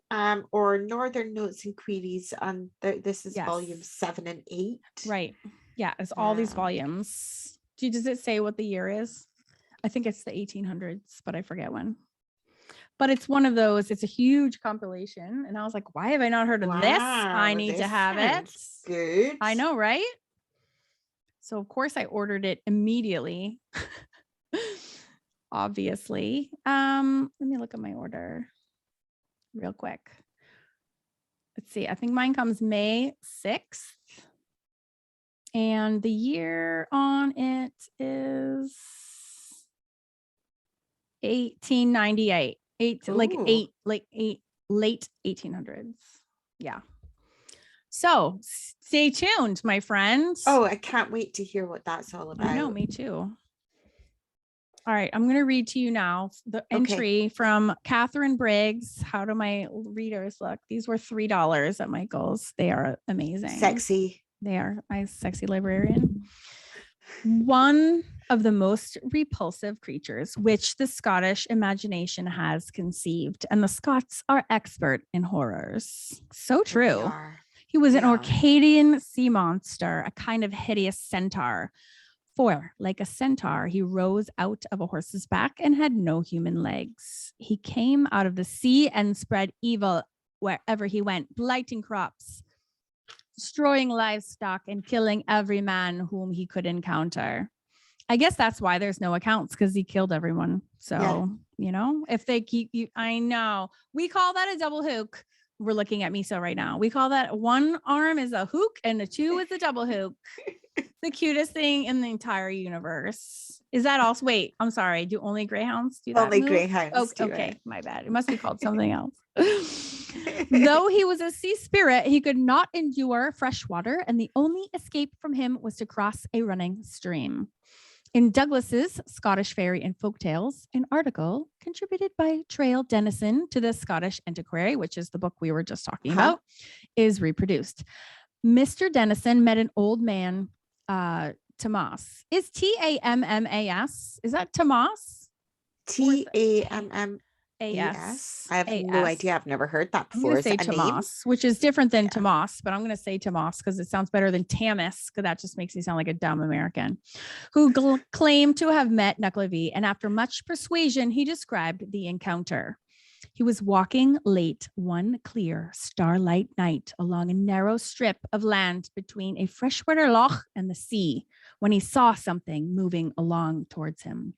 or Northern Notes and Queries, and this is volume 7 and 8. Right. Yeah, it's all these volumes. Does it say what the year is? I think it's the 1800s, but I forget when. But it's one of those, it's a huge compilation. And I was like, why have I not heard of this? I need to have it. Good. I know, right? So of course I ordered it immediately. Obviously. Let me look at my order real quick. Let's see. I think mine comes May 6th. And the year on it is 1898. Late 1800s. Yeah. So stay tuned, my friends. Oh, I can't wait to hear what that's all about. I know, me too. All right, I'm going to read to you now the entry from Catherine Briggs. How do my readers look? These were $3 at Michael's. They are amazing. Sexy. They are my sexy librarian. One of the most repulsive creatures which the Scottish imagination has conceived, and the Scots are expert in horrors. So true. He was an Orcadian sea monster, a kind of hideous centaur. For, like a centaur, he rose out of a horse's back and had no human legs. He came out of the sea and spread evil wherever he went, blighting crops, destroying livestock, and killing every man whom he could encounter. I guess that's why there's no accounts, because he killed everyone. So, you know, if they keep you, I know. We call that a double hook. We're looking at Miso right now. We call that one arm is a hook and a two is a double hook. The cutest thing in the entire universe. Is that also? Wait, I'm sorry. Do only greyhounds do that? Only greyhounds. Okay, my bad. It must be called something else. Though he was a sea spirit, he could not endure fresh water, and the only escape from him was to cross a running stream. In Douglas's Scottish Fairy and Folktales, an article contributed by Trail Dennison to the Scottish Antiquary, which is the book we were just talking about, is reproduced. Mr. Dennison met an old man, Tomas. Is Tammas? Is that Tomas? Tammas. I have no idea. I've never heard that before. I'm going to say Tomas, which is different than Tomas, but I'm going to say Tomas because it sounds better than Tamis, because that just makes me sound like a dumb American, who claimed to have met NECKELAVEE. And after much persuasion, he described the encounter. He was walking late one clear starlight night along a narrow strip of land between a freshwater loch and the sea when he saw something moving along towards him.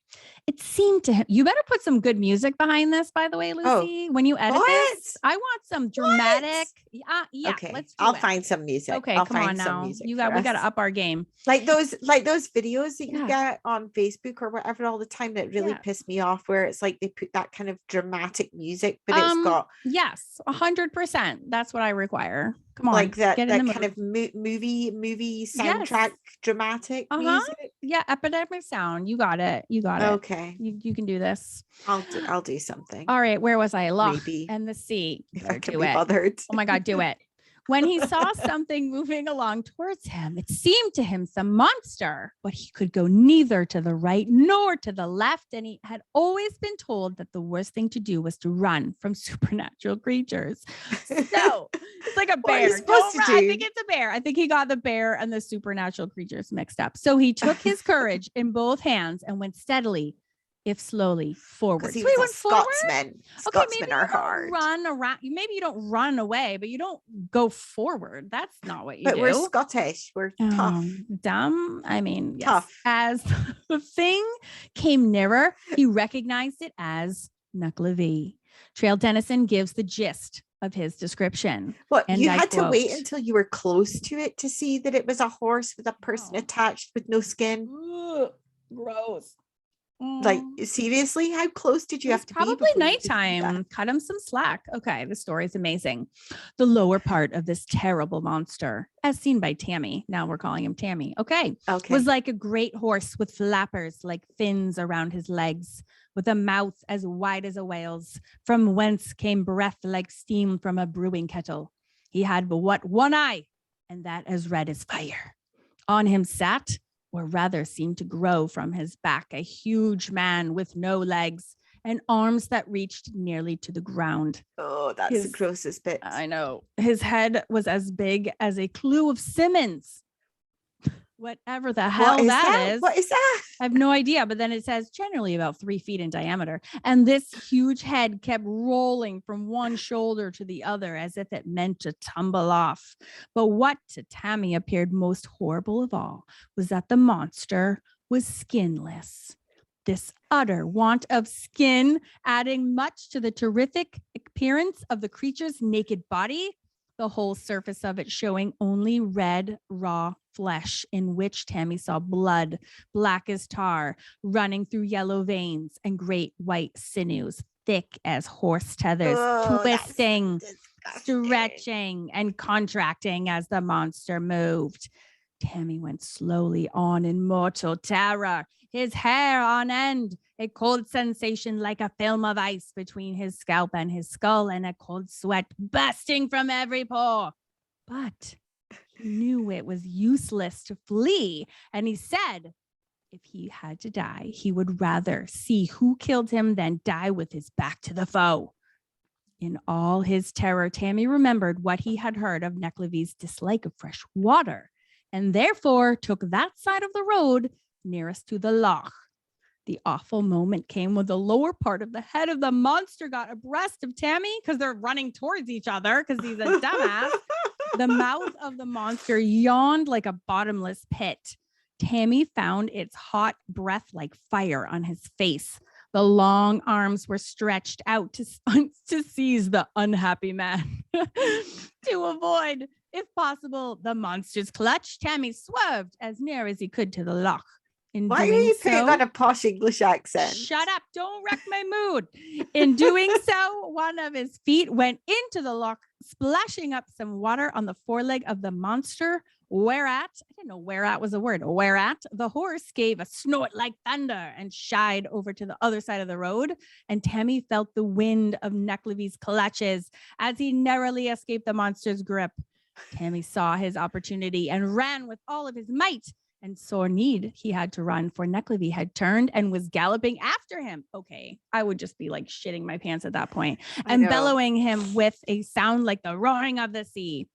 It seemed to him, you better put some good music behind this, by the way, Lucy, when you edit this. I want some dramatic. Yeah, okay. I'll find some music. Okay, I'll come on now. We got to up our game. Like those videos that you get on Facebook or whatever all the time that really piss me off, where it's like they put that kind of dramatic music, but it's got 100%. That's what I require. Come on, like that kind of movie soundtrack, dramatic music. Yeah, epidemic sound. You got it. Okay, you can do this. I'll do something. All right, where was I? Loch Maybe. And the sea. If I can be bothered. Oh my God, do it. When he saw something moving along towards him, it seemed to him some monster, but he could go neither to the right nor to the left. And he had always been told that the worst thing to do was to run from supernatural creatures. So it's like a bear. I think it's a bear. I think he got the bear and the supernatural creatures mixed up. So he took his courage in both hands and went steadily, if slowly, forward. He was a Scotsman. Scotsmen are hard. Run around. Maybe you don't run away, but you don't go forward. That's not what you do. But we're Scottish. We're tough. Dumb. I mean, tough. Yes. As the thing came nearer, he recognized it as NECKELAVEE. Trail Dennison gives the gist of his description. What, you had to wait until you were close to it to see that it was a horse with a person attached with no skin? Ugh, gross. Like, seriously, how close did you have to be? Probably nighttime. Cut him some slack. Okay, the story is amazing. The lower part of this terrible monster, as seen by Tammy, now we're calling him Tammy, was like a great horse with flappers like fins around his legs, with a mouth as wide as a whale's, from whence came breath like steam from a brewing kettle. He had but one eye, and that as red as fire. On him sat, or rather seemed to grow from his back, a huge man with no legs and arms that reached nearly to the ground. Oh, that's the grossest bit. I know. His head was as big as a clue of Simmons. Whatever the hell that is. What is that? I have no idea. But then it says generally about 3 feet in diameter. And this huge head kept rolling from one shoulder to the other as if it meant to tumble off. But what to Tammy appeared most horrible of all was that the monster was skinless. This utter want of skin, adding much to the terrific appearance of the creature's naked body, the whole surface of it showing only red, raw flesh in which Tammy saw blood, black as tar, running through yellow veins and great white sinews, thick as horse tethers, twisting, stretching, and contracting as the monster moved. Tammy went slowly on in mortal terror, his hair on end, a cold sensation like a film of ice between his scalp and his skull, and a cold sweat bursting from every pore. But he knew it was useless to flee, and he said if he had to die, he would rather see who killed him than die with his back to the foe. In all his terror, Tammy remembered what he had heard of NECKELAVEE's dislike of fresh water, and therefore took that side of the road nearest to the loch. The awful moment came when the lower part of the head of the monster got abreast of Tammy, because they're running towards each other because he's a dumbass. The mouth of the monster yawned like a bottomless pit. Tammy found its hot breath like fire on his face. The long arms were stretched out to seize the unhappy man. To avoid, if possible, the monster's clutch, Tammy swerved as near as he could to the loch. Why are you putting on a posh English accent? Shut up. Don't wreck my mood. In doing so, one of his feet went into the loch, splashing up some water on the foreleg of the monster. Whereat, I didn't know whereat was a word. Whereat the horse gave a snort like thunder and shied over to the other side of the road. And Tammy felt the wind of NECKELAVEE's clutches as he narrowly escaped the monster's grip. Tammy saw his opportunity and ran with all of his might. And sore need he had to run, for NECKELAVEE had turned and was galloping after him. Okay, I would just be like shitting my pants at that point, and bellowing him with a sound like the roaring of the sea.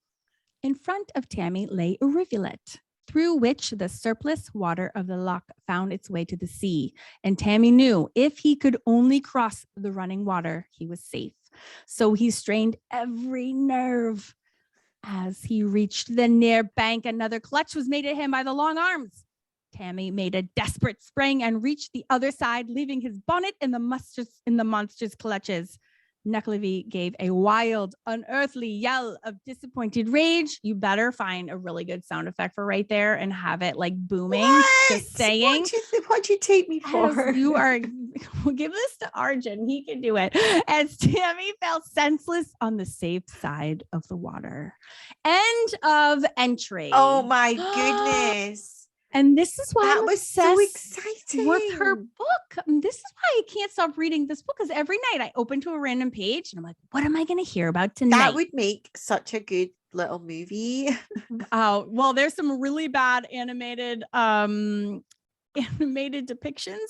In front of Tammy lay a rivulet, through which the surplus water of the loch found its way to the sea. And Tammy knew if he could only cross the running water, he was safe. So he strained every nerve. As he reached the near bank, another clutch was made at him by the long arms. Tammy made a desperate spring and reached the other side, leaving his bonnet in the monster's clutches. NECKELAVEE gave a wild, unearthly yell of disappointed rage. You better find a really good sound effect for right there and have it like booming. What? Just saying. What'd you take me for? You are, we'll give this to Arjun. He can do it. As Tammy fell senseless on the safe side of the water. End of entry. Oh my goodness. And this is why that I'm was so exciting with her book. This is why I can't stop reading this book, because every night I open to a random page and I'm like, what am I going to hear about tonight? That would make such a good little movie. Oh, well, there's some really bad animated depictions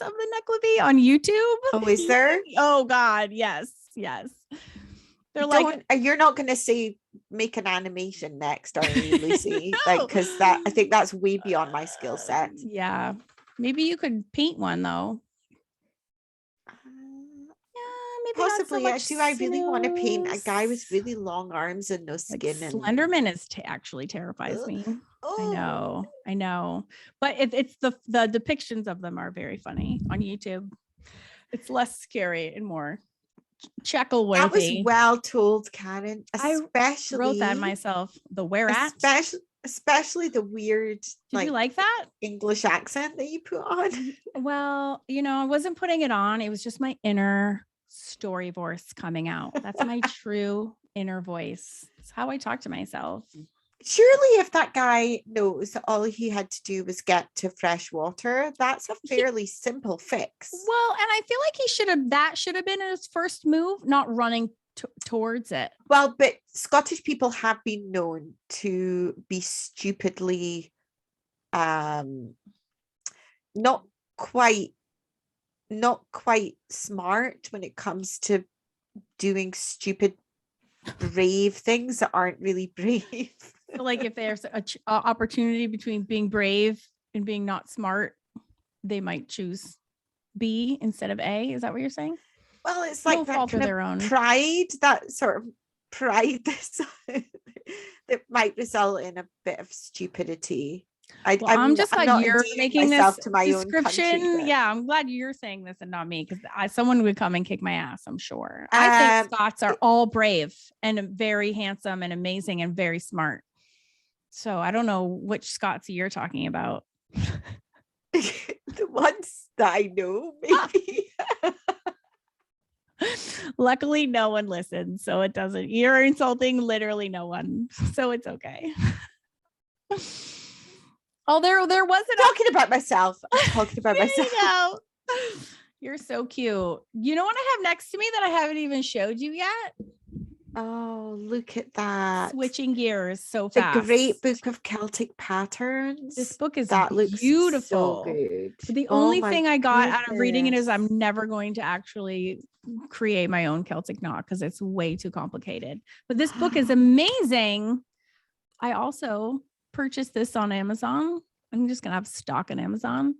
of the NECKELAVEE on YouTube. Oh, is there? Oh God, yes. They're like, you're not going to say make an animation next, are you, Lucy? No. Like, because I think that's way beyond my skill set. Yeah, maybe you could paint one though. Maybe possibly. I really want to paint a guy with smooth. really long arms and no skin. Like Slenderman is actually terrifies me. Oh. I know, but it's the depictions of them are very funny on YouTube. It's less scary and more chuckle-worthy. That was well told, Karen. Especially, I wrote that myself. The whereat, especially the weird. Did you like that English accent that you put on? Well, I wasn't putting it on. It was just my inner story voice coming out. That's my true inner voice. It's how I talk to myself. Surely if that guy knows that all he had to do was get to fresh water, that's a fairly simple fix. Well, and I feel like that should have been his first move, not running towards it. Well, but Scottish people have been known to be stupidly not quite smart when it comes to doing stupid brave things that aren't really brave. So like if there's a opportunity between being brave and being not smart, they might choose B instead of A. Is that what you're saying? Well, it's like that fault kind of their own pride, that sort of pride that might result in a bit of stupidity. I'm just glad you're making this to my description. Own country, yeah, I'm glad you're saying this and not me, because someone would come and kick my ass, I'm sure. I think Scots are all brave and very handsome and amazing and very smart. So I don't know which Scots you're talking about. The ones that I know, maybe. Luckily, no one listens, so it doesn't. You're insulting literally no one, so it's okay. Oh, there wasn't talking about myself. I'm talking about myself. You're so cute. You know what I have next to me that I haven't even showed you yet? Oh, look at that. Switching gears so fast. The great book of Celtic patterns. This book is looks beautiful. So good. But the only thing I got out of reading it is I'm never going to actually create my own Celtic knot because it's way too complicated. But this book is amazing. I also purchased this on Amazon. I'm just gonna have stock on Amazon.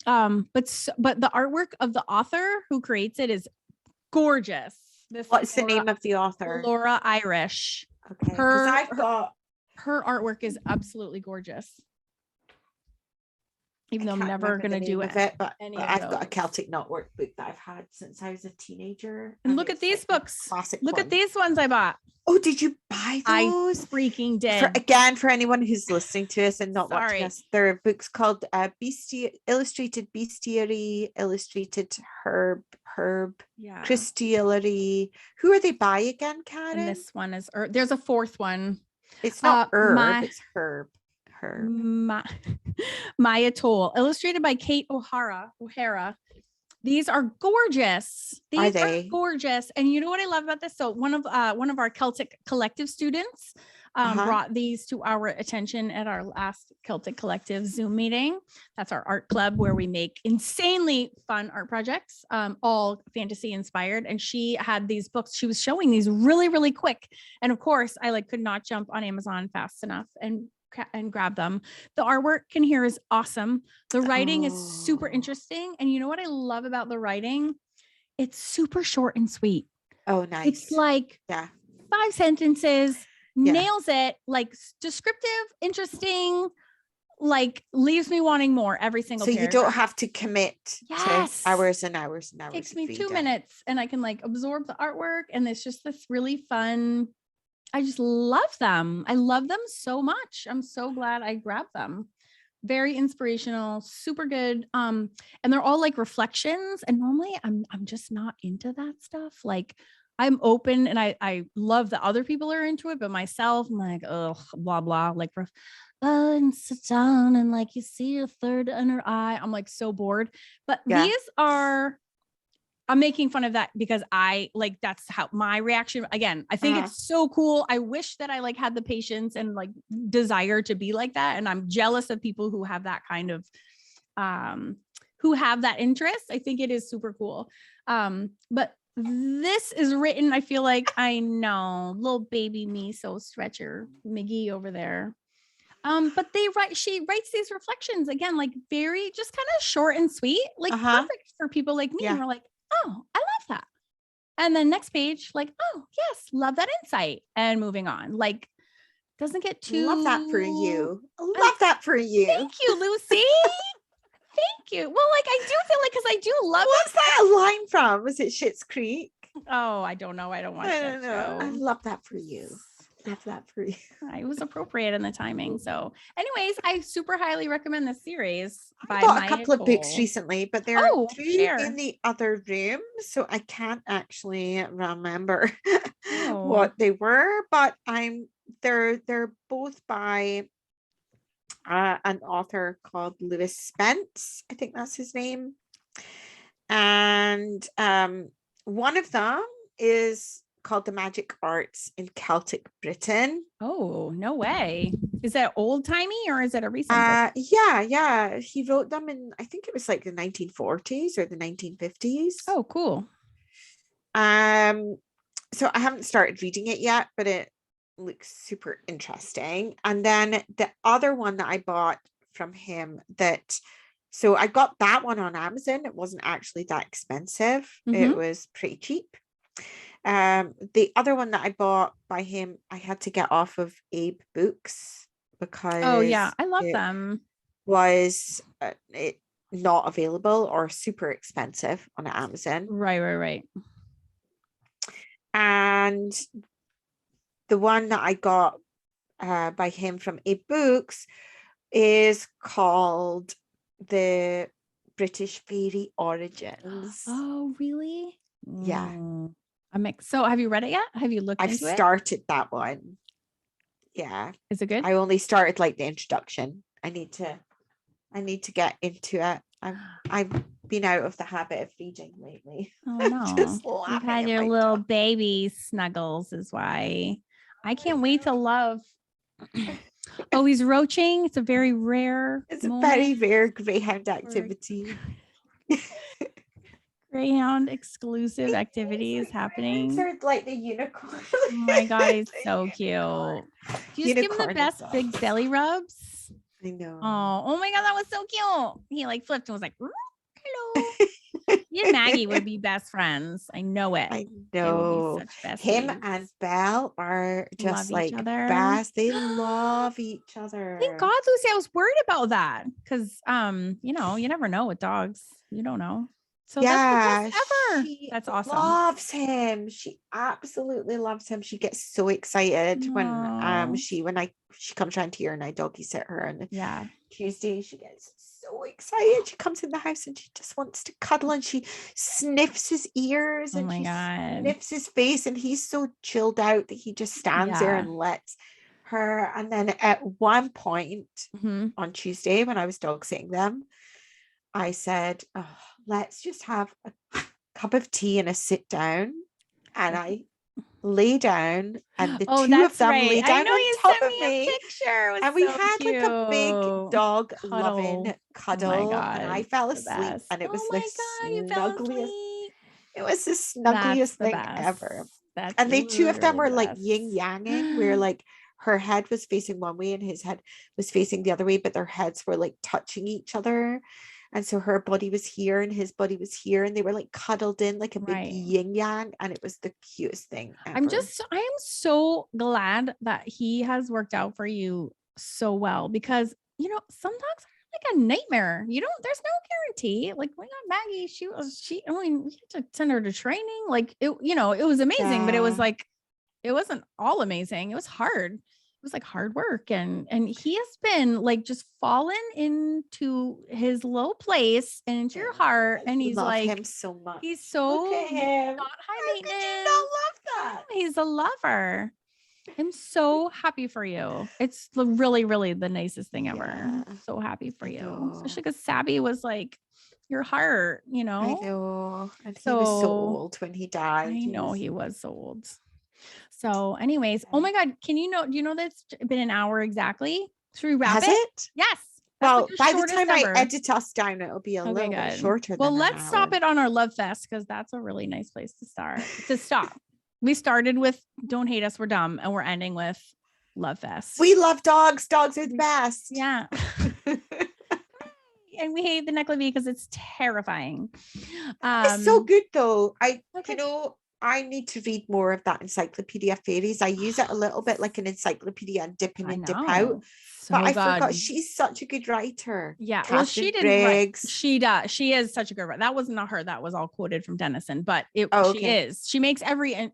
But the artwork of the author who creates it is gorgeous. What's the name of the author? Laura Irish. Okay. Her artwork is absolutely gorgeous. Even though I'm never gonna do it, but I've got a Celtic knot workbook that I've had since I was a teenager. And look at these books. Classic. Look at these ones I bought. Oh, did you buy those? I freaking did. For anyone who's listening to us and not watching us, there are books called Illustrated Bestiary, Illustrated Herb, Christiality. Who are they by again, Karen? And this one is there's a fourth one. It's not herb, it's herb. Maya Toll, illustrated by Kate O'Hara. These are gorgeous. These are gorgeous. And you know what I love about this? So one of our Celtic collective students brought these to our attention at our last Celtic collective Zoom meeting. That's our art club where we make insanely fun art projects, all fantasy inspired. And she had these books. She was showing these really, really quick. And of course, I could not jump on Amazon fast enough and grab them. The artwork in here is awesome. The writing is super interesting. And you know what I love about the writing? It's super short and sweet. Oh, nice. It's like 5 sentences, nails it, like descriptive, interesting, like leaves me wanting more every single paragraph. You don't have to commit to hours and hours and hours. It takes me 2 minutes and I can like absorb the artwork, and it's just this really fun. I just love them. I love them so much. I'm so glad I grabbed them. Very inspirational, super good. And they're all like reflections. And normally I'm just not into that stuff. Like I'm open and I love that other people are into it, but myself, I'm like, oh, blah, blah, like, and sit down and like you see a third inner eye. I'm like so bored. But these are, I'm making fun of that because I like, that's how my reaction, again, I think it's so cool. I wish that I like had the patience and like desire to be like that. And I'm jealous of people who have that kind of, who have that interest. I think it is super cool. But this is written, I feel like I know little baby me, so stretcher Miggy over there. But she writes these reflections again, like very just kind of short and sweet, like perfect for people like me. And we're like, oh, I love that. And then next page, like, oh, yes, love that insight. And moving on, like, doesn't get too. Love that for you. Love that for you. Thank you, Lucy. Thank you. Well, like, I do feel like, because I do love What's that a line from? Was it Schitt's Creek? Oh, I don't know. I don't watch that show. I love that for you. Love that for you. It was appropriate in the timing. So anyways, I super highly recommend this series. I got a couple of books recently, but they're in the other room, so I can't actually remember what they were. But they're both by an author called Lewis Spence. I think that's his name. And one of them is called The Magic Arts in Celtic Britain. Oh, no way. Is that old timey or is it a recent book? Yeah. He wrote them in, I think it was like the 1940s or the 1950s. Oh, cool. So I haven't started reading it yet, but it looks super interesting. And then the other one that I bought from him so I got that one on Amazon. It wasn't actually that expensive. It was pretty cheap. The other one that I bought by him, I had to get off of Abe Books because I love them. Was it not available or super expensive on Amazon? Right. And the one that I got by him from Abe Books is called The British Fairy Origins. Oh, really? Yeah. So have you read it yet? Have you looked into it? I've started that one. Yeah. Is it good? I only started like the introduction. I need to get into it. I've been out of the habit of reading lately. Oh no. You've had your little baby snuggles is why. I can't wait to love. Oh, he's roaching. It's a very rare. It's a very rare greyhound activity. Greyhound exclusive activities happening. They're like the unicorn. Oh my god, he's so cute. Do you just give him the best big belly rubs? I know. Oh my god, that was so cute. He like flipped and was like, hello. You and Maggie would be best friends. I know it. I know. Him and Belle are just like best. They love each other. Thank God, Lucy. I was worried about that because you never know with dogs. You don't know. So that's the best ever. she That's awesome. loves him. She absolutely loves him. She gets so excited when she comes around here and I doggy sit her on Tuesday. She gets so excited. She comes in the house and she just wants to cuddle and she sniffs his ears and she sniffs his face, and he's so chilled out that he just stands there and lets her. And then at one point on Tuesday when I was dog sitting them, I said, let's just have a cup of tea and a sit down. And I lay down and the two of them lay down on top of me. And we had like a big dog loving cuddle. And I fell asleep and it was the snuggliest. It was the snuggliest thing ever. And the two of them were like yin yanging, where like her head was facing one way and his head was facing the other way, but their heads were like touching each other. And so her body was here and his body was here, and they were like cuddled in like a big yin yang, and it was the cutest thing ever. I am so glad that he has worked out for you so well, because some dogs are like a nightmare. There's no guarantee. Like we got Maggie, we had to send her to training. Like it was amazing, but it was like, it wasn't all amazing. It was hard. It was like hard work, and he has been like just fallen into his low place and into your heart, and he's like him so much. He's so not high maintenance. Did you not love that? He's a lover. I'm so happy for you. It's really, really the nicest thing ever. I'm so happy for you, especially because Sabby was like your heart. I know, and he was so old when he died. I know he was so old. So anyways, oh my God, do you know that's been an hour exactly? Should we wrap it? Yes. Well, by the time I edit us down, it'll be a little bit shorter. Well, let's stop it on our Love Fest, because that's a really nice place to stop. We started with Don't Hate Us, We're Dumb, and we're ending with Love Fest. We love dogs. Dogs are the best. Yeah. And we hate the NECKELAVEE because it's terrifying. It's so good though. I need to read more of that Encyclopedia of Fairies. I use it a little bit like an encyclopedia and dip in and dip out. But I forgot she's such a good writer. Yeah. Well, she didn't write. She does. She is such a good writer. That was not her. That was all quoted from Denison, but she is. She makes every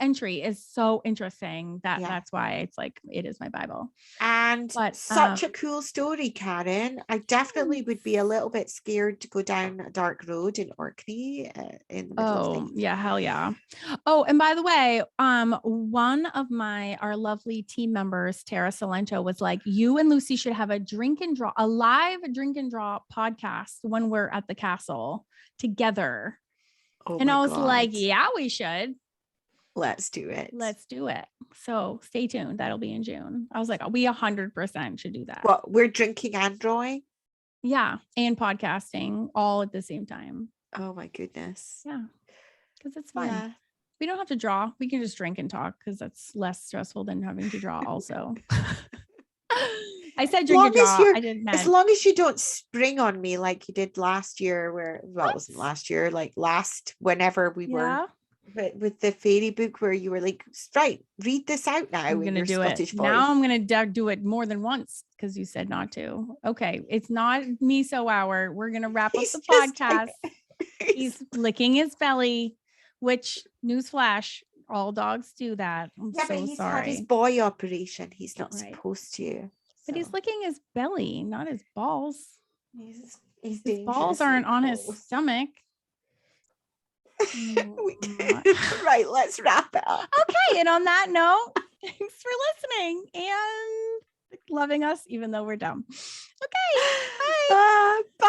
entry is so interesting that's why it's like, it is my Bible. And such a cool story, Karen. I definitely would be a little bit scared to go down a dark road in Orkney in the middle of things. Yeah, hell yeah. Oh, and by the way, one of our lovely team members, Tara Salento, was like, you and Lucy should have a live drink and draw podcast when we're at the castle together. And I was like, yeah, we should. Let's do it. So stay tuned. That'll be in June. I was like, we 100% should do that. Well, we're drinking and drawing. Yeah. And podcasting all at the same time. Oh my goodness. Yeah. Because it's fun. Yeah. We don't have to draw. We can just drink and talk, because that's less stressful than having to draw also. I said drink and draw. I didn't. As long as you don't spring on me like you did last year, it wasn't last year, like whenever we were with the fairy book, where you were like, right, read this out now. I'm going to do Scottish it. Voice. Now I'm going to do it more than once because you said not to. Okay. It's not miso hour. We're going to wrap up the podcast. He's licking his belly, which, newsflash, all dogs do that. But he's had his boy operation. He's not supposed to. But he's licking his belly, not his balls. His balls aren't on his stomach. Right, let's wrap it up. Okay, and on that note, thanks for listening and loving us, even though we're dumb. Okay, bye. Bye.